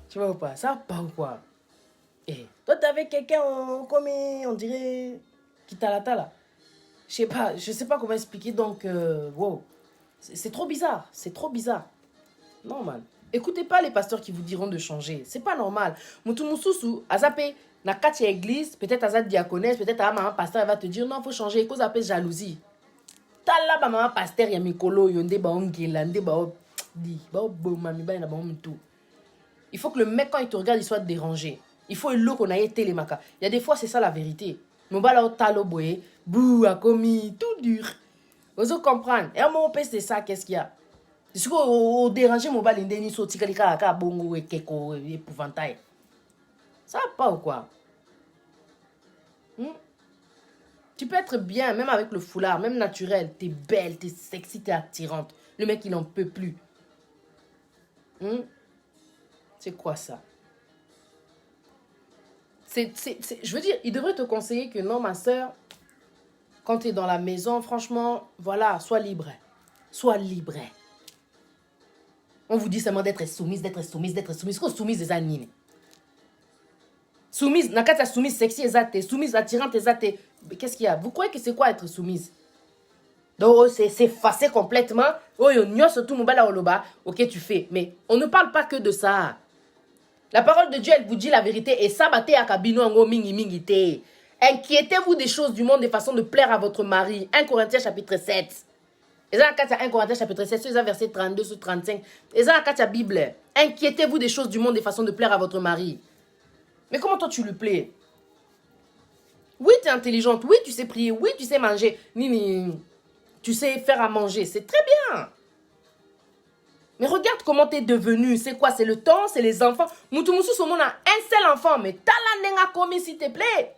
Tu vois ou pas? Ça pas ou quoi? Eh, toi t'avais quelqu'un comme on dirait qui tala. Je sais pas comment expliquer, donc, wow. C'est trop bizarre, c'est trop bizarre. Non, man. Écoutez pas les pasteurs qui vous diront de changer, c'est pas normal. Moutoumoussou, Azapé, na katia église, peut-être Azat diaconesse, peut-être à maman pasteur, elle va te dire non, faut changer, cause appelle jalousie. Tala ba maman pasteur, ya mikolo, yonde ba ongela, nde ba di, ba bo mami ba na ba tout. Il faut que le mec, quand il te regarde, il soit dérangé. Il faut le qu'on a été les macas. Il y a des fois, c'est ça la vérité. Mon bala au talo boé, bouh, a commis, tout dur. Vous comprenez? Et à mon père, c'est ça, qu'est-ce qu'il y a? C'est au déranger mon bal indeni sauti kalika ka bongo et keko épouvantail. Ça va pas ou quoi? Tu peux être bien, même avec le foulard, même naturel. T'es belle, t'es sexy, t'es attirante. Le mec, il en peut plus. C'est quoi ça? Je veux dire, il devrait te conseiller que non, ma soeur, quand tu es dans la maison, franchement, voilà, sois libre. Sois libre. On vous dit seulement d'être soumise, d'être soumise, d'être soumise. Qu'est-ce que soumise des années? Soumise, nakata soumise sexy exacte, soumise attirante exacte. Qu'est-ce qu'il y a? Vous croyez que c'est quoi être soumise? Donc c'est effacé complètement. Oh, surtout mon bala oloba. Ok, tu fais. Mais on ne parle pas que de ça. La parole de Dieu, elle vous dit la vérité. Et sabate akabino ango mingi mingi te. Inquiétez-vous des choses du monde de façon de plaire à votre mari. 1 Corinthiens chapitre 7. Et ça, 1 Corinthiens chapitre 7, c'est verset 32 sur 35. Et ça, la Bible. Inquiétez-vous des choses du monde de façon de plaire à votre mari. Mais comment toi tu lui plais? Oui, tu es intelligente. Oui, tu sais prier. Oui, tu sais manger. Tu sais faire à manger. C'est très bien. Mais regarde comment tu es devenu. C'est quoi? C'est le temps, c'est les enfants. Moutoumousou, ce monde a un seul enfant. Mais t'as la commis, s'il te plaît.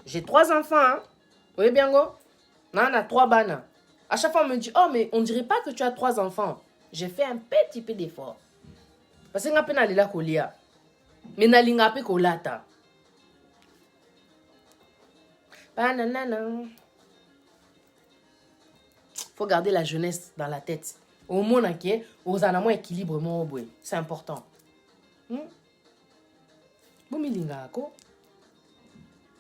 J'ai 3 enfants. Hein? Oui, bien, go. Non, on a 3 bannes. À chaque fois, on me dit, oh, mais on dirait pas que tu as 3 enfants. J'ai fait un petit peu d'effort. Parce que je suis là kolia. Mais je suis là kolata. Faut garder la jeunesse dans la tête. Au monde entier, aux anamons équilibre, c'est important.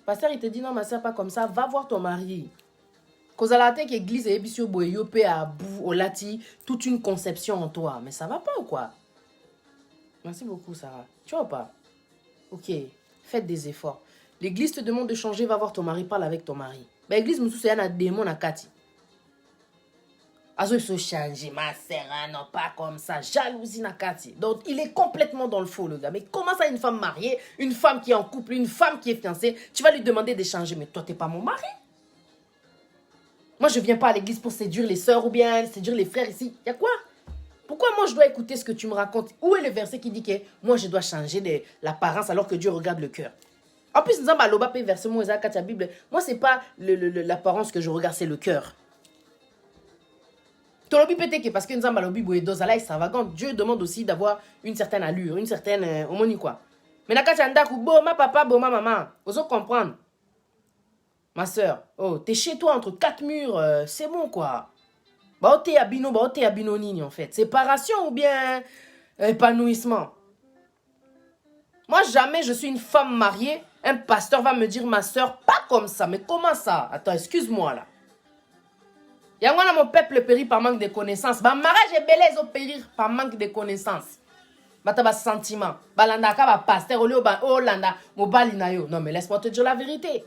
Pasteur, il te dit non, ma soeur, pas comme ça. Va voir ton mari. Cause à la tête église et bisio boyo pe à bout au lati toute une conception en toi. Mais ça va pas ou quoi? Merci beaucoup, Sarah. Tu vois pas? Ok, faites des efforts. L'église te demande de changer, va voir ton mari, parle avec ton mari. Mais l'église me soucie un démon à Kati. Azo il se change, ma sœur, non pas comme ça. Jalousie na Kati. Donc il est complètement dans le faux, le gars. Mais comment ça, une femme mariée, une femme qui est en couple, une femme qui est fiancée, tu vas lui demander de changer? Mais toi, t'es pas mon mari. Moi, je viens pas à l'église pour séduire les sœurs ou bien séduire les frères ici. Y a quoi? Pourquoi moi, je dois écouter ce que tu me racontes? Où est le verset qui dit que moi, je dois changer de l'apparence alors que Dieu regarde le cœur? En plus, nous avons l'oba verset moi, la Bible. Moi, c'est pas l'apparence que je regarde, c'est le cœur. Ton lobby peut-être parce que nous avons lobby boé dosala extravagante. Dieu demande aussi d'avoir une certaine allure, une certaine homoni quoi. Mais nakati andaku bo ma papa bo ma maman. Vous comprendre? Ma soeur, oh, t'es chez toi entre 4 murs, c'est bon quoi. Bah, t'es abino nini en fait. Séparation ou bien épanouissement. Moi, jamais je suis une femme mariée. Un pasteur va me dire, ma soeur, pas comme ça. Mais comment ça? Attends, excuse-moi là. Yangwana, mon peuple périt par manque de connaissances. Bah, mariage et belèze au périr par manque de connaissances. Bah, t'as sentiment. Bah, l'andaka, bah, pasteur, oh, landa, mobali na yo. Non, mais laisse-moi te dire la vérité.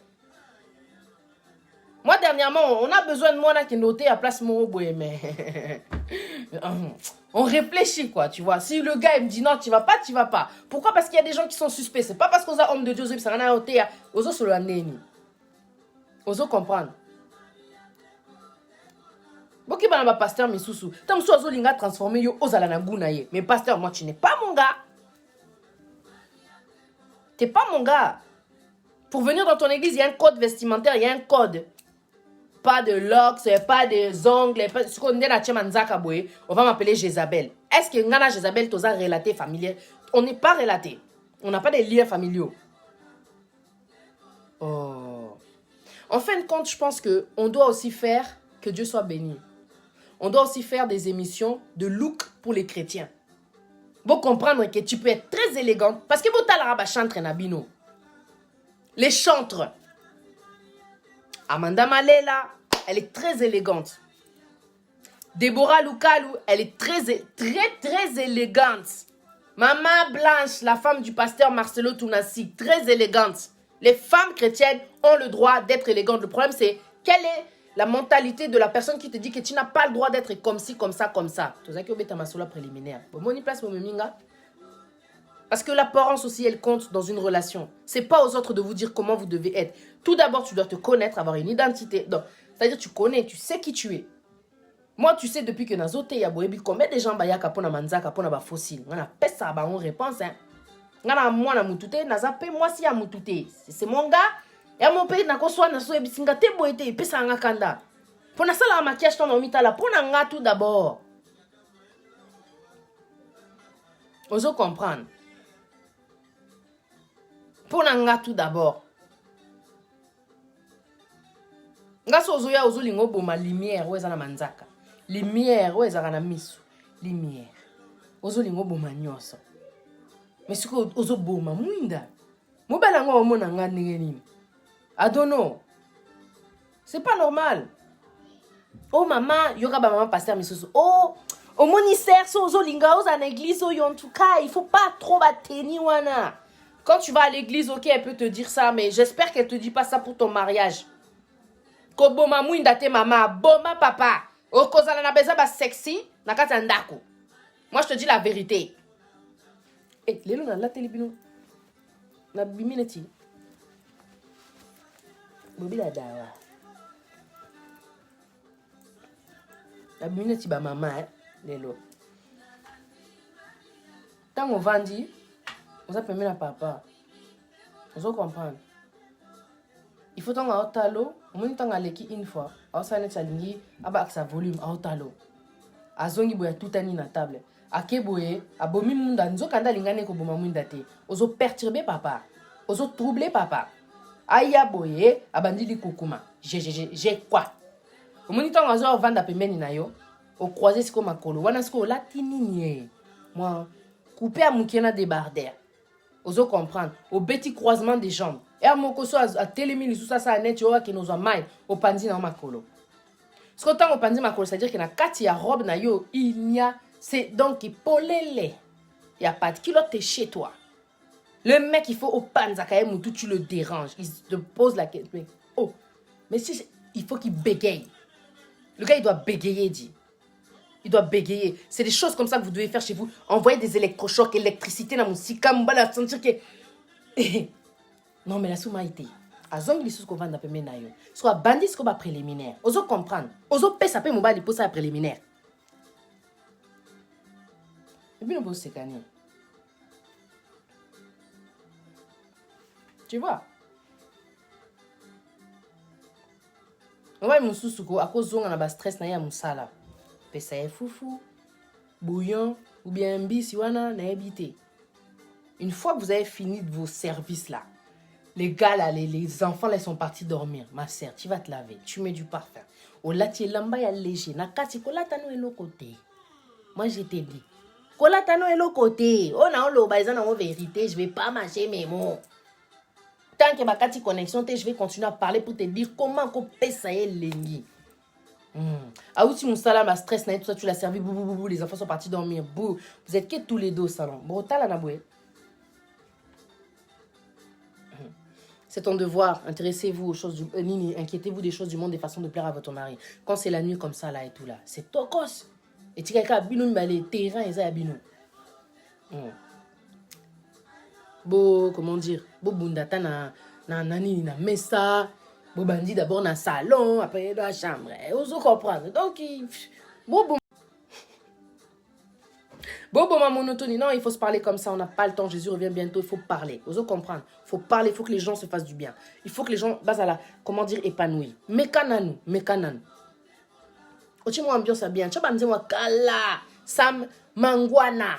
Moi, dernièrement, on a besoin de moi là qui est noté à place Moroboué, mais on réfléchit quoi, tu vois. Si le gars il me dit non, tu vas pas, tu vas pas. Pourquoi? Parce qu'il y a des gens qui sont suspects. C'est pas parce qu'on a homme de Dieu, ça n'a noté à oso solo aneni. Oso comprendre. Boki bana pasteur misusu. Tam so ozo linga transformer yo ozala na nguna ye. Mais pasteur, moi tu n'es pas mon gars. T'es pas mon gars. Pour venir dans ton église, il y a un code vestimentaire, il y a un code. Pas de locks, pas de ongles, ce qu'on dit à on va m'appeler Jézabel. Est-ce que Ngana Jézabel t'osa relaté familier? On n'est pas relaté. On n'a pas de liens familiaux. Oh. En fin de compte, je pense qu'on doit aussi faire que Dieu soit béni. On doit aussi faire des émissions de look pour les chrétiens. Pour comprendre que tu peux être très élégante. Parce que vous t'as chantre nabino. Les chantres. Amanda Malela, elle est très élégante. Deborah Lukalu, elle est très élégante. Maman Blanche, la femme du pasteur Marcelo Tounassi, très élégante. Les femmes chrétiennes ont le droit d'être élégantes. Le problème, c'est quelle est la mentalité de la personne qui te dit que tu n'as pas le droit d'être comme ci, comme ça, comme ça. Tu sais que tu as ma préliminaire. Parce que l'apparence aussi, elle compte dans une relation. C'est pas aux autres de vous dire comment vous devez être. Tout d'abord, tu dois te connaître, avoir une identité. C'est-à-dire, tu connais, tu sais qui tu es. Moi, tu sais, depuis que Nazote Yaboebi, combien de gens bayaka pona manzaka pona ba fossile. On a pèse ça, on réponse. Ngana moi na mutute, nazape moi si ya mutute. C'est mon gars. Et mon pays na koswa na so ebisinga te boete, pesa nga kanda. Pona sala maquillage ton omitala, pona nga tout d'abord. Oso comprendre. Ponanga tout d'abord. Nga so ozoya ozolingo boma lumière weza na manzaka. Lumière weza na misu. Lumière. Ozolingo boma nyoso. Mais ce que ozo boma mwinda. Mobala ngo omona nga ndenge nini. I don't know. C'est pas normal. Oh maman, yoka ba maman pasteur misusu. Oh, au ministère so ozo linga oza na église oyo en tout cas, il faut pas trop bateni wana. Quand tu vas à l'église, OK, elle peut te dire ça, mais j'espère qu'elle te dit pas ça pour ton mariage. Ko boma mwinda te mama, boma papa. Okozala na beza ba sexy, na kati ya ndako. Moi je te dis la vérité. Eh, lelo na la telebino. Na bimineti. Bobi la dawa. Na bimineti ba mama, lelo. Tant on vandi, on s'appelle la papa. Vous comprenez? Il faut tant à otalo, on monte tant à l'équipe une fois. Alors ça n'est pas lié, avec sa volume à otalo. Azongi boya tout ani na table. Akeboye, abomi munda nzo kanda lingane ko boma munda te. Ozo perturber papa. Ozo troubler papa. Aya boye, abandi li kokuma. J'ai quoi? Au monte tant à vendre pembeni na yo. Au croiser siko makolo. Wana siko latini nye. Moi, couper à mukena débarder. Ozo comprendre. Au petit croisement des jambes. Et à mon coso à télémini sous ça net tu vois qui nous a maille au pandi na makolo. Ce que tant au pandi makolo c'est-à-dire que na kati ya robe na yo il n'y a c'est donc polele. Il y a pas de culotte chez toi. Le mec il faut au panza quand même tout tu le déranges, il te pose la question. Oh, mais si il faut qu'il bégaye. Le gars il doit bégayer dit. Il doit bégayer. C'est des choses comme ça que vous devez faire chez vous. Envoyer des électrochocs, électricité dans mon sika, mbala sentir que non, mais la soumaïté. Azong li sous qu'on vend d'après menayo. Soit bandit ce qu'on va préliminaire. Oso comprendre. Oso paie ça paie mon bali pour ça préliminaire. Et puis on peut se gagner. Tu vois? On va mon sous-souko à cause on a bas stress na ya musala. Pesa ya foufou, bouillon ou bien bis wana na habité. Une fois que vous avez fini vos services là, les gars là, les enfants là, ils sont partis dormir. Ma sœur, tu vas te laver, tu mets du parfum. Au lati lamba ya léger. Na kati kolatano elo côté. Moi je t'ai dit. Kolatano elo côté. Oh na lo baizan en vérité, je vais pas mâcher mes mots. Tant que ma kati connexion, je vais continuer à parler pour te dire comment qu'on paie ça et lengi. Ah oui, tu mon salam, ma stress, tout ça, tu l'as servi, bou, bou, bou, bou, les enfants sont partis dormir, bou. Vous êtes que tous les deux au salon. Bon, t'as la naboué. C'est ton devoir. Intéressez-vous aux choses du Nini, inquiétez-vous des choses du monde, des façons de plaire à votre mari. Quand c'est la nuit comme ça, là et tout là, c'est tokos. Et tu as bino les terrains et ça bino. Beau, comment dire, beau bundata na nani na mesa, beau bandit d'abord na salon, après dans la chambre. Vous comprendre. Donc beau Bobo, ma monotonie. Non, il faut se parler comme ça. On n'a pas le temps. Jésus revient bientôt. Il faut parler. Vous comprendre. Il faut parler. Il faut que les gens se fassent du bien. Il faut que les gens, comment dire, épanouis. Mécananu. Ochi mo ambiance bien. Cha banze wa kala. Sam mangwana.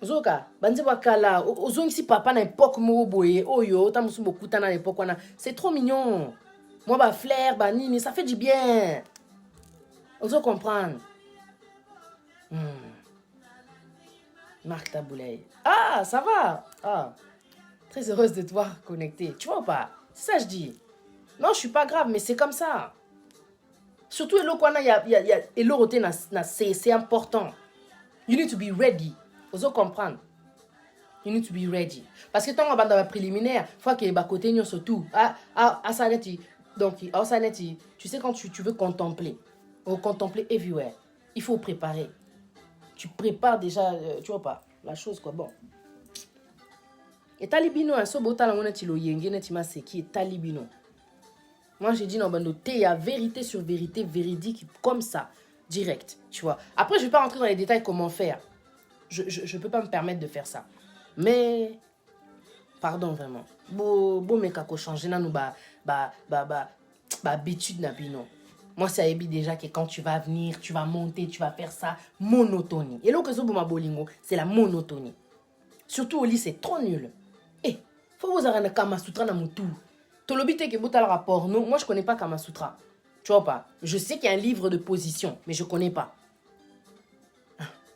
Zoka. Banze wa kala. Ozong si papa na époque mo boye. Oyo. Ta musu bokuta na époque wana. C'est trop mignon. Moi, ba flair, ba nini. Ça fait du bien. Vous comprendre. Marc Taboulay. Ah, ça va. Ah, très heureuse de te voir connecté. Tu vois pas? C'est ça que je dis. Non, je suis pas grave, mais c'est comme ça. Surtout, c'est important. You need to be ready. Vous comprendre? You need to be ready. Parce que tant qu'on va dans la préliminaire, il faut qu'il y ait côté surtout. Ça donc, tu sais quand tu veux contempler. Ou contempler everywhere. Il faut préparer. Tu prépares déjà, tu vois pas, la chose quoi, bon. Et talibino, un sobo talangona tilo yenge netima seki et talibino. Moi j'ai dit non, bando il y a vérité sur vérité, véridique, comme ça, direct, tu vois. Après je vais pas rentrer dans les détails comment faire. Je peux pas me permettre de faire ça. Mais, pardon vraiment. Bo mekako changer na nou habitude na bino. Moi, c'est déjà que quand tu vas venir, tu vas monter, tu vas faire ça, monotonie. Et là, que c'est la monotonie. Surtout au lit, c'est trop nul. Faut vous avoir un Kama Sutra dans mon tout. Tolobite que bout à le rapport. Non, moi je connais pas Kama Sutra. Tu vois pas? Je sais qu'il y a un livre de position, mais je connais pas.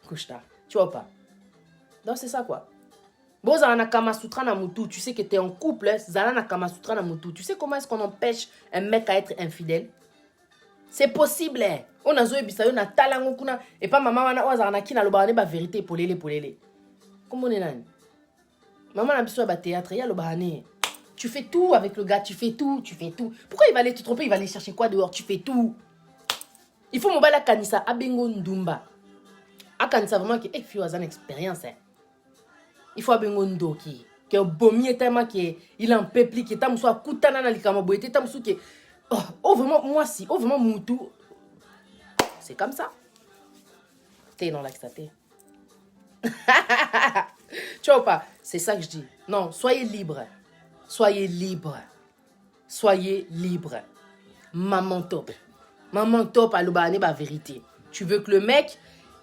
Couche-ta. Tu vois pas? Donc c'est ça quoi. Bon, ça a Kama Sutra dans mon tout. Tu sais que tu es en couple, ça a Kama Sutra dans mon tout. Tu sais comment est-ce qu'on empêche un mec à être infidèle? C'est possible. On a zoé bisayo na talango kuna et pas maman wana ozana ki na lobane ba vérité polele. Comment on est là? Maman na biso ba théâtre ya lobane. Tu fais tout avec le gars, tu fais tout. Pourquoi il va aller te tromper, il va aller chercher quoi dehors? Tu fais tout. Il faut mobala kanisa abengo ndumba. Akanisa vraiment que fio a une expérience. Il faut abengo ndoki. Que bomi tellement que il en peuple qui ta muso akutana na likama boete ta muso que oh vraiment moi si, oh vraiment moutou. C'est comme ça. T'es dans l'accepter. Tu vois pas? C'est ça que je dis. Non, soyez libre. Soyez libre. Soyez libre. Maman top. Maman top à l'obane ba vérité. Tu veux que le mec,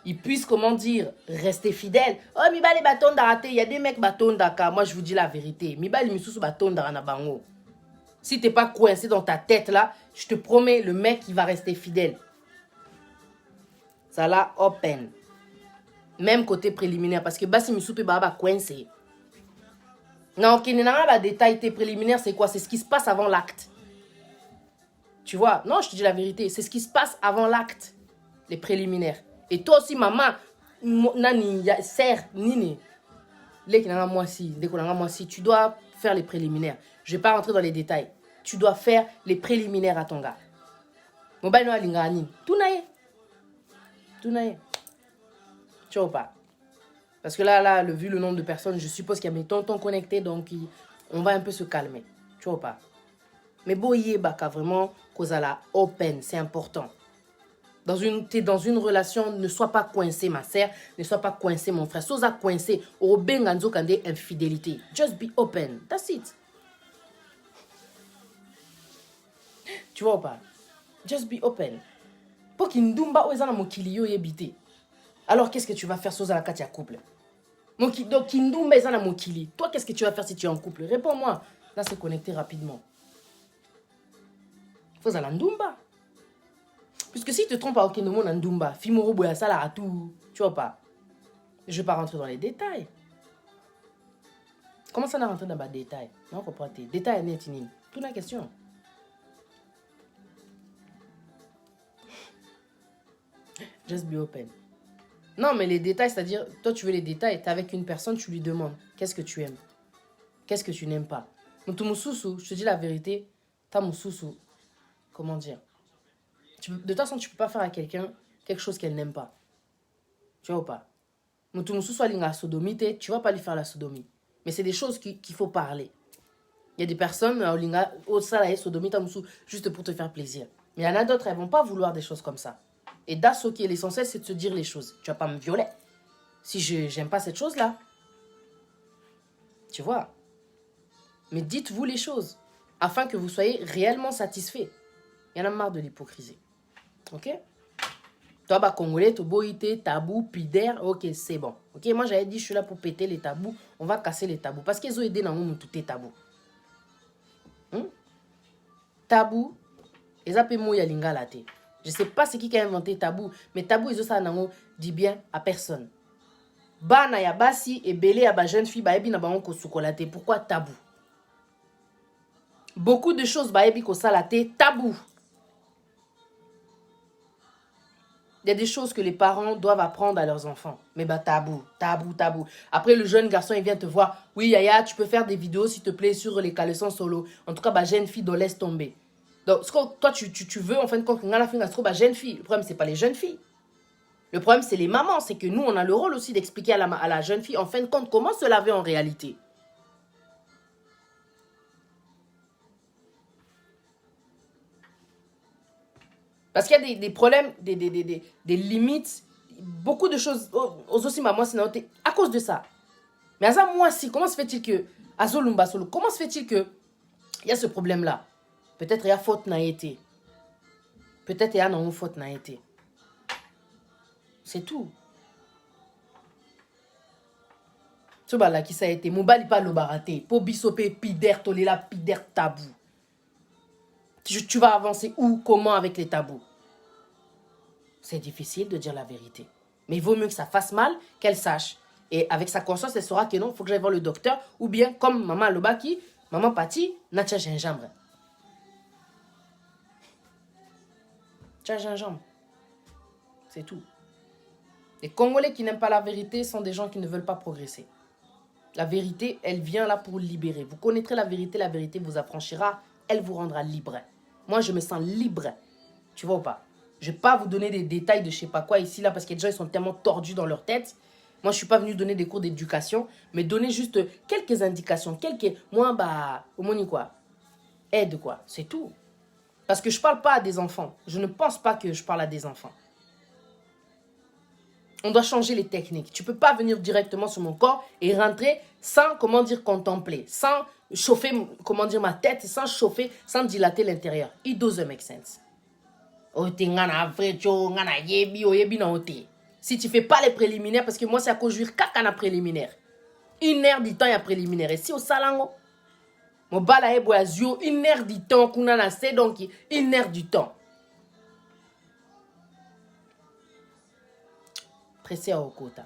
il puisse, comment dire, rester fidèle. Oh, mi ba les bâtons d'araté. Il y a des mecs bâtons d'aka. Moi, je vous dis la vérité. Mi ba les missous bâtons d'arana bango. Si t'es pas coincé dans ta tête là, je te promets, le mec, il va rester fidèle. Ça là, open. Même côté préliminaire. Parce que Bassi Missoupe Baba coincé. Non, qui n'est pas détail préliminaire, c'est quoi? C'est ce qui se passe avant l'acte. Tu vois? Non, je te dis la vérité. C'est ce qui se passe avant l'acte. Les préliminaires. Et toi aussi, maman, nani, serre, nini. Moi si, tu dois faire les préliminaires. Je ne vais pas rentrer dans les détails. Tu dois faire les préliminaires à ton gars. Mobile no alingani. Tout naïe. Tu vois pas? Parce que là, vu le nombre de personnes, je suppose qu'il y a mes tontons connectés, donc on va un peu se calmer. Tu vois pas? Mais boye baka vraiment, cause à la open, c'est important. T'es dans une relation, ne sois pas coincé, ma sœur, ne sois pas coincé, mon frère. Sois coincé, au benganzo kande infidélité. Just be open, that's it. Tu vois pas? Just be open. Pour qu'il ndumba ou ezana mokili yo yebite. Alors qu'est-ce que tu vas faire soza la katia couple? Donc kindumba ezana mokili. Toi qu'est-ce que tu vas faire si tu es en couple? Réponds-moi. Là c'est connecté rapidement. Faut la ndumba. Puisque si tu te trompes à aucun moment en ndumba, fimoro boya sala à tout, tu vois pas? Je vais pas rentrer dans les détails. Comment ça n'a rentré dans les détails? Non, comprends tes détails net inine. Toute la question. Just be open. Non, mais les détails, c'est-à-dire, toi, tu veux les détails, tu es avec une personne, tu lui demandes, qu'est-ce que tu aimes? Qu'est-ce que tu n'aimes pas? Mutumusoussou, je te dis la vérité, ta mususu, comment dire? De toute façon, tu ne peux pas faire à quelqu'un quelque chose qu'elle n'aime pas. Tu vois ou pas? Mutumusoussou alinga sodomite, tu ne vas pas lui faire la sodomie. Mais c'est des choses qu'il faut parler. Il y a des personnes, au salaire sodomite, juste pour te faire plaisir. Mais il y en a d'autres, elles ne vont pas vouloir des choses comme ça. Et ce qui est l'essentiel, c'est de se dire les choses. Tu vas pas me violer. Si je n'aime pas cette chose-là. Tu vois. Mais dites-vous les choses. Afin que vous soyez réellement satisfait. Il y en a marre de l'hypocrisie. Ok? Toi, bah, Congolais, toboïté, tabou, pider. Ok, c'est bon. Ok, moi, j'avais dit, je suis là pour péter les tabous. On va casser les tabous. Parce qu'ils ont aidé dans le monde tout est tabou. Tabou. Ils appellent moi yalinga la tête. Je ne sais pas ce qui a inventé tabou, mais tabou, ils ont dit bien à personne. Bana ya basi et belé à ba jeune fille, ba ebi na ba on ko sukolate. Pourquoi tabou? Beaucoup de choses, ba ebi ko salate, tabou. Il y a des choses que les parents doivent apprendre à leurs enfants. Mais bah tabou. Après, le jeune garçon, il vient te voir. Oui, Yaya, tu peux faire des vidéos, s'il te plaît, sur les caleçons solo. En tout cas, bah jeune fille, laisse tomber. Donc, ce que toi, tu veux, en fin de compte, qu'on a la fin de jeune fille. Le problème, c'est pas les jeunes filles. Le problème, c'est les mamans. C'est que nous, on a le rôle aussi d'expliquer à la jeune fille, en fin de compte, comment se laver en réalité. Parce qu'il y a des problèmes, des limites, beaucoup de choses. Aux aussi, maman, c'est noté à cause de ça. Mais à ça, moi, si, comment se fait-il que, à Zolumba Solo, comment se fait-il que il y a ce problème-là? Peut-être il y a faute n'a été. Peut-être il y a non faute n'a été. C'est tout. Tu vois qui ça a été. Mobali pas le baraté. Po bisope pider tolela pider tabou. Tu vas avancer où, comment avec les tabous? C'est difficile de dire la vérité. Mais il vaut mieux que ça fasse mal qu'elle sache. Et avec sa conscience, elle saura que non, il faut que j'aille voir le docteur. Ou bien, comme maman Lobaki, maman Pati, n'a pas gingembre. Tu as gingembre. C'est tout. Les Congolais qui n'aiment pas la vérité sont des gens qui ne veulent pas progresser. La vérité, elle vient là pour libérer. Vous connaîtrez la vérité vous affranchira, elle vous rendra libre. Moi, je me sens libre. Tu vois ou pas? Je ne vais pas vous donner des détails de je ne sais pas quoi ici, là, parce que les gens ils sont tellement tordus dans leur tête. Moi, je ne suis pas venu donner des cours d'éducation, mais donner juste quelques indications. Moi, au moins, quoi? Aide, quoi. C'est tout. Parce que je ne parle pas à des enfants. Je ne pense pas que je parle à des enfants. On doit changer les techniques. Tu ne peux pas venir directement sur mon corps et rentrer sans, contempler, sans chauffer, ma tête, sans chauffer, sans dilater l'intérieur. It doesn't make sense. Si tu ne fais pas les préliminaires, parce que moi, c'est à cause de caca na préliminaire. 1 heure du temps, il y a préliminaire. Et si au salango, mon bala est 1 heure du temps, qu'on a assez, donc 1 heure du temps. Pressé à Okota.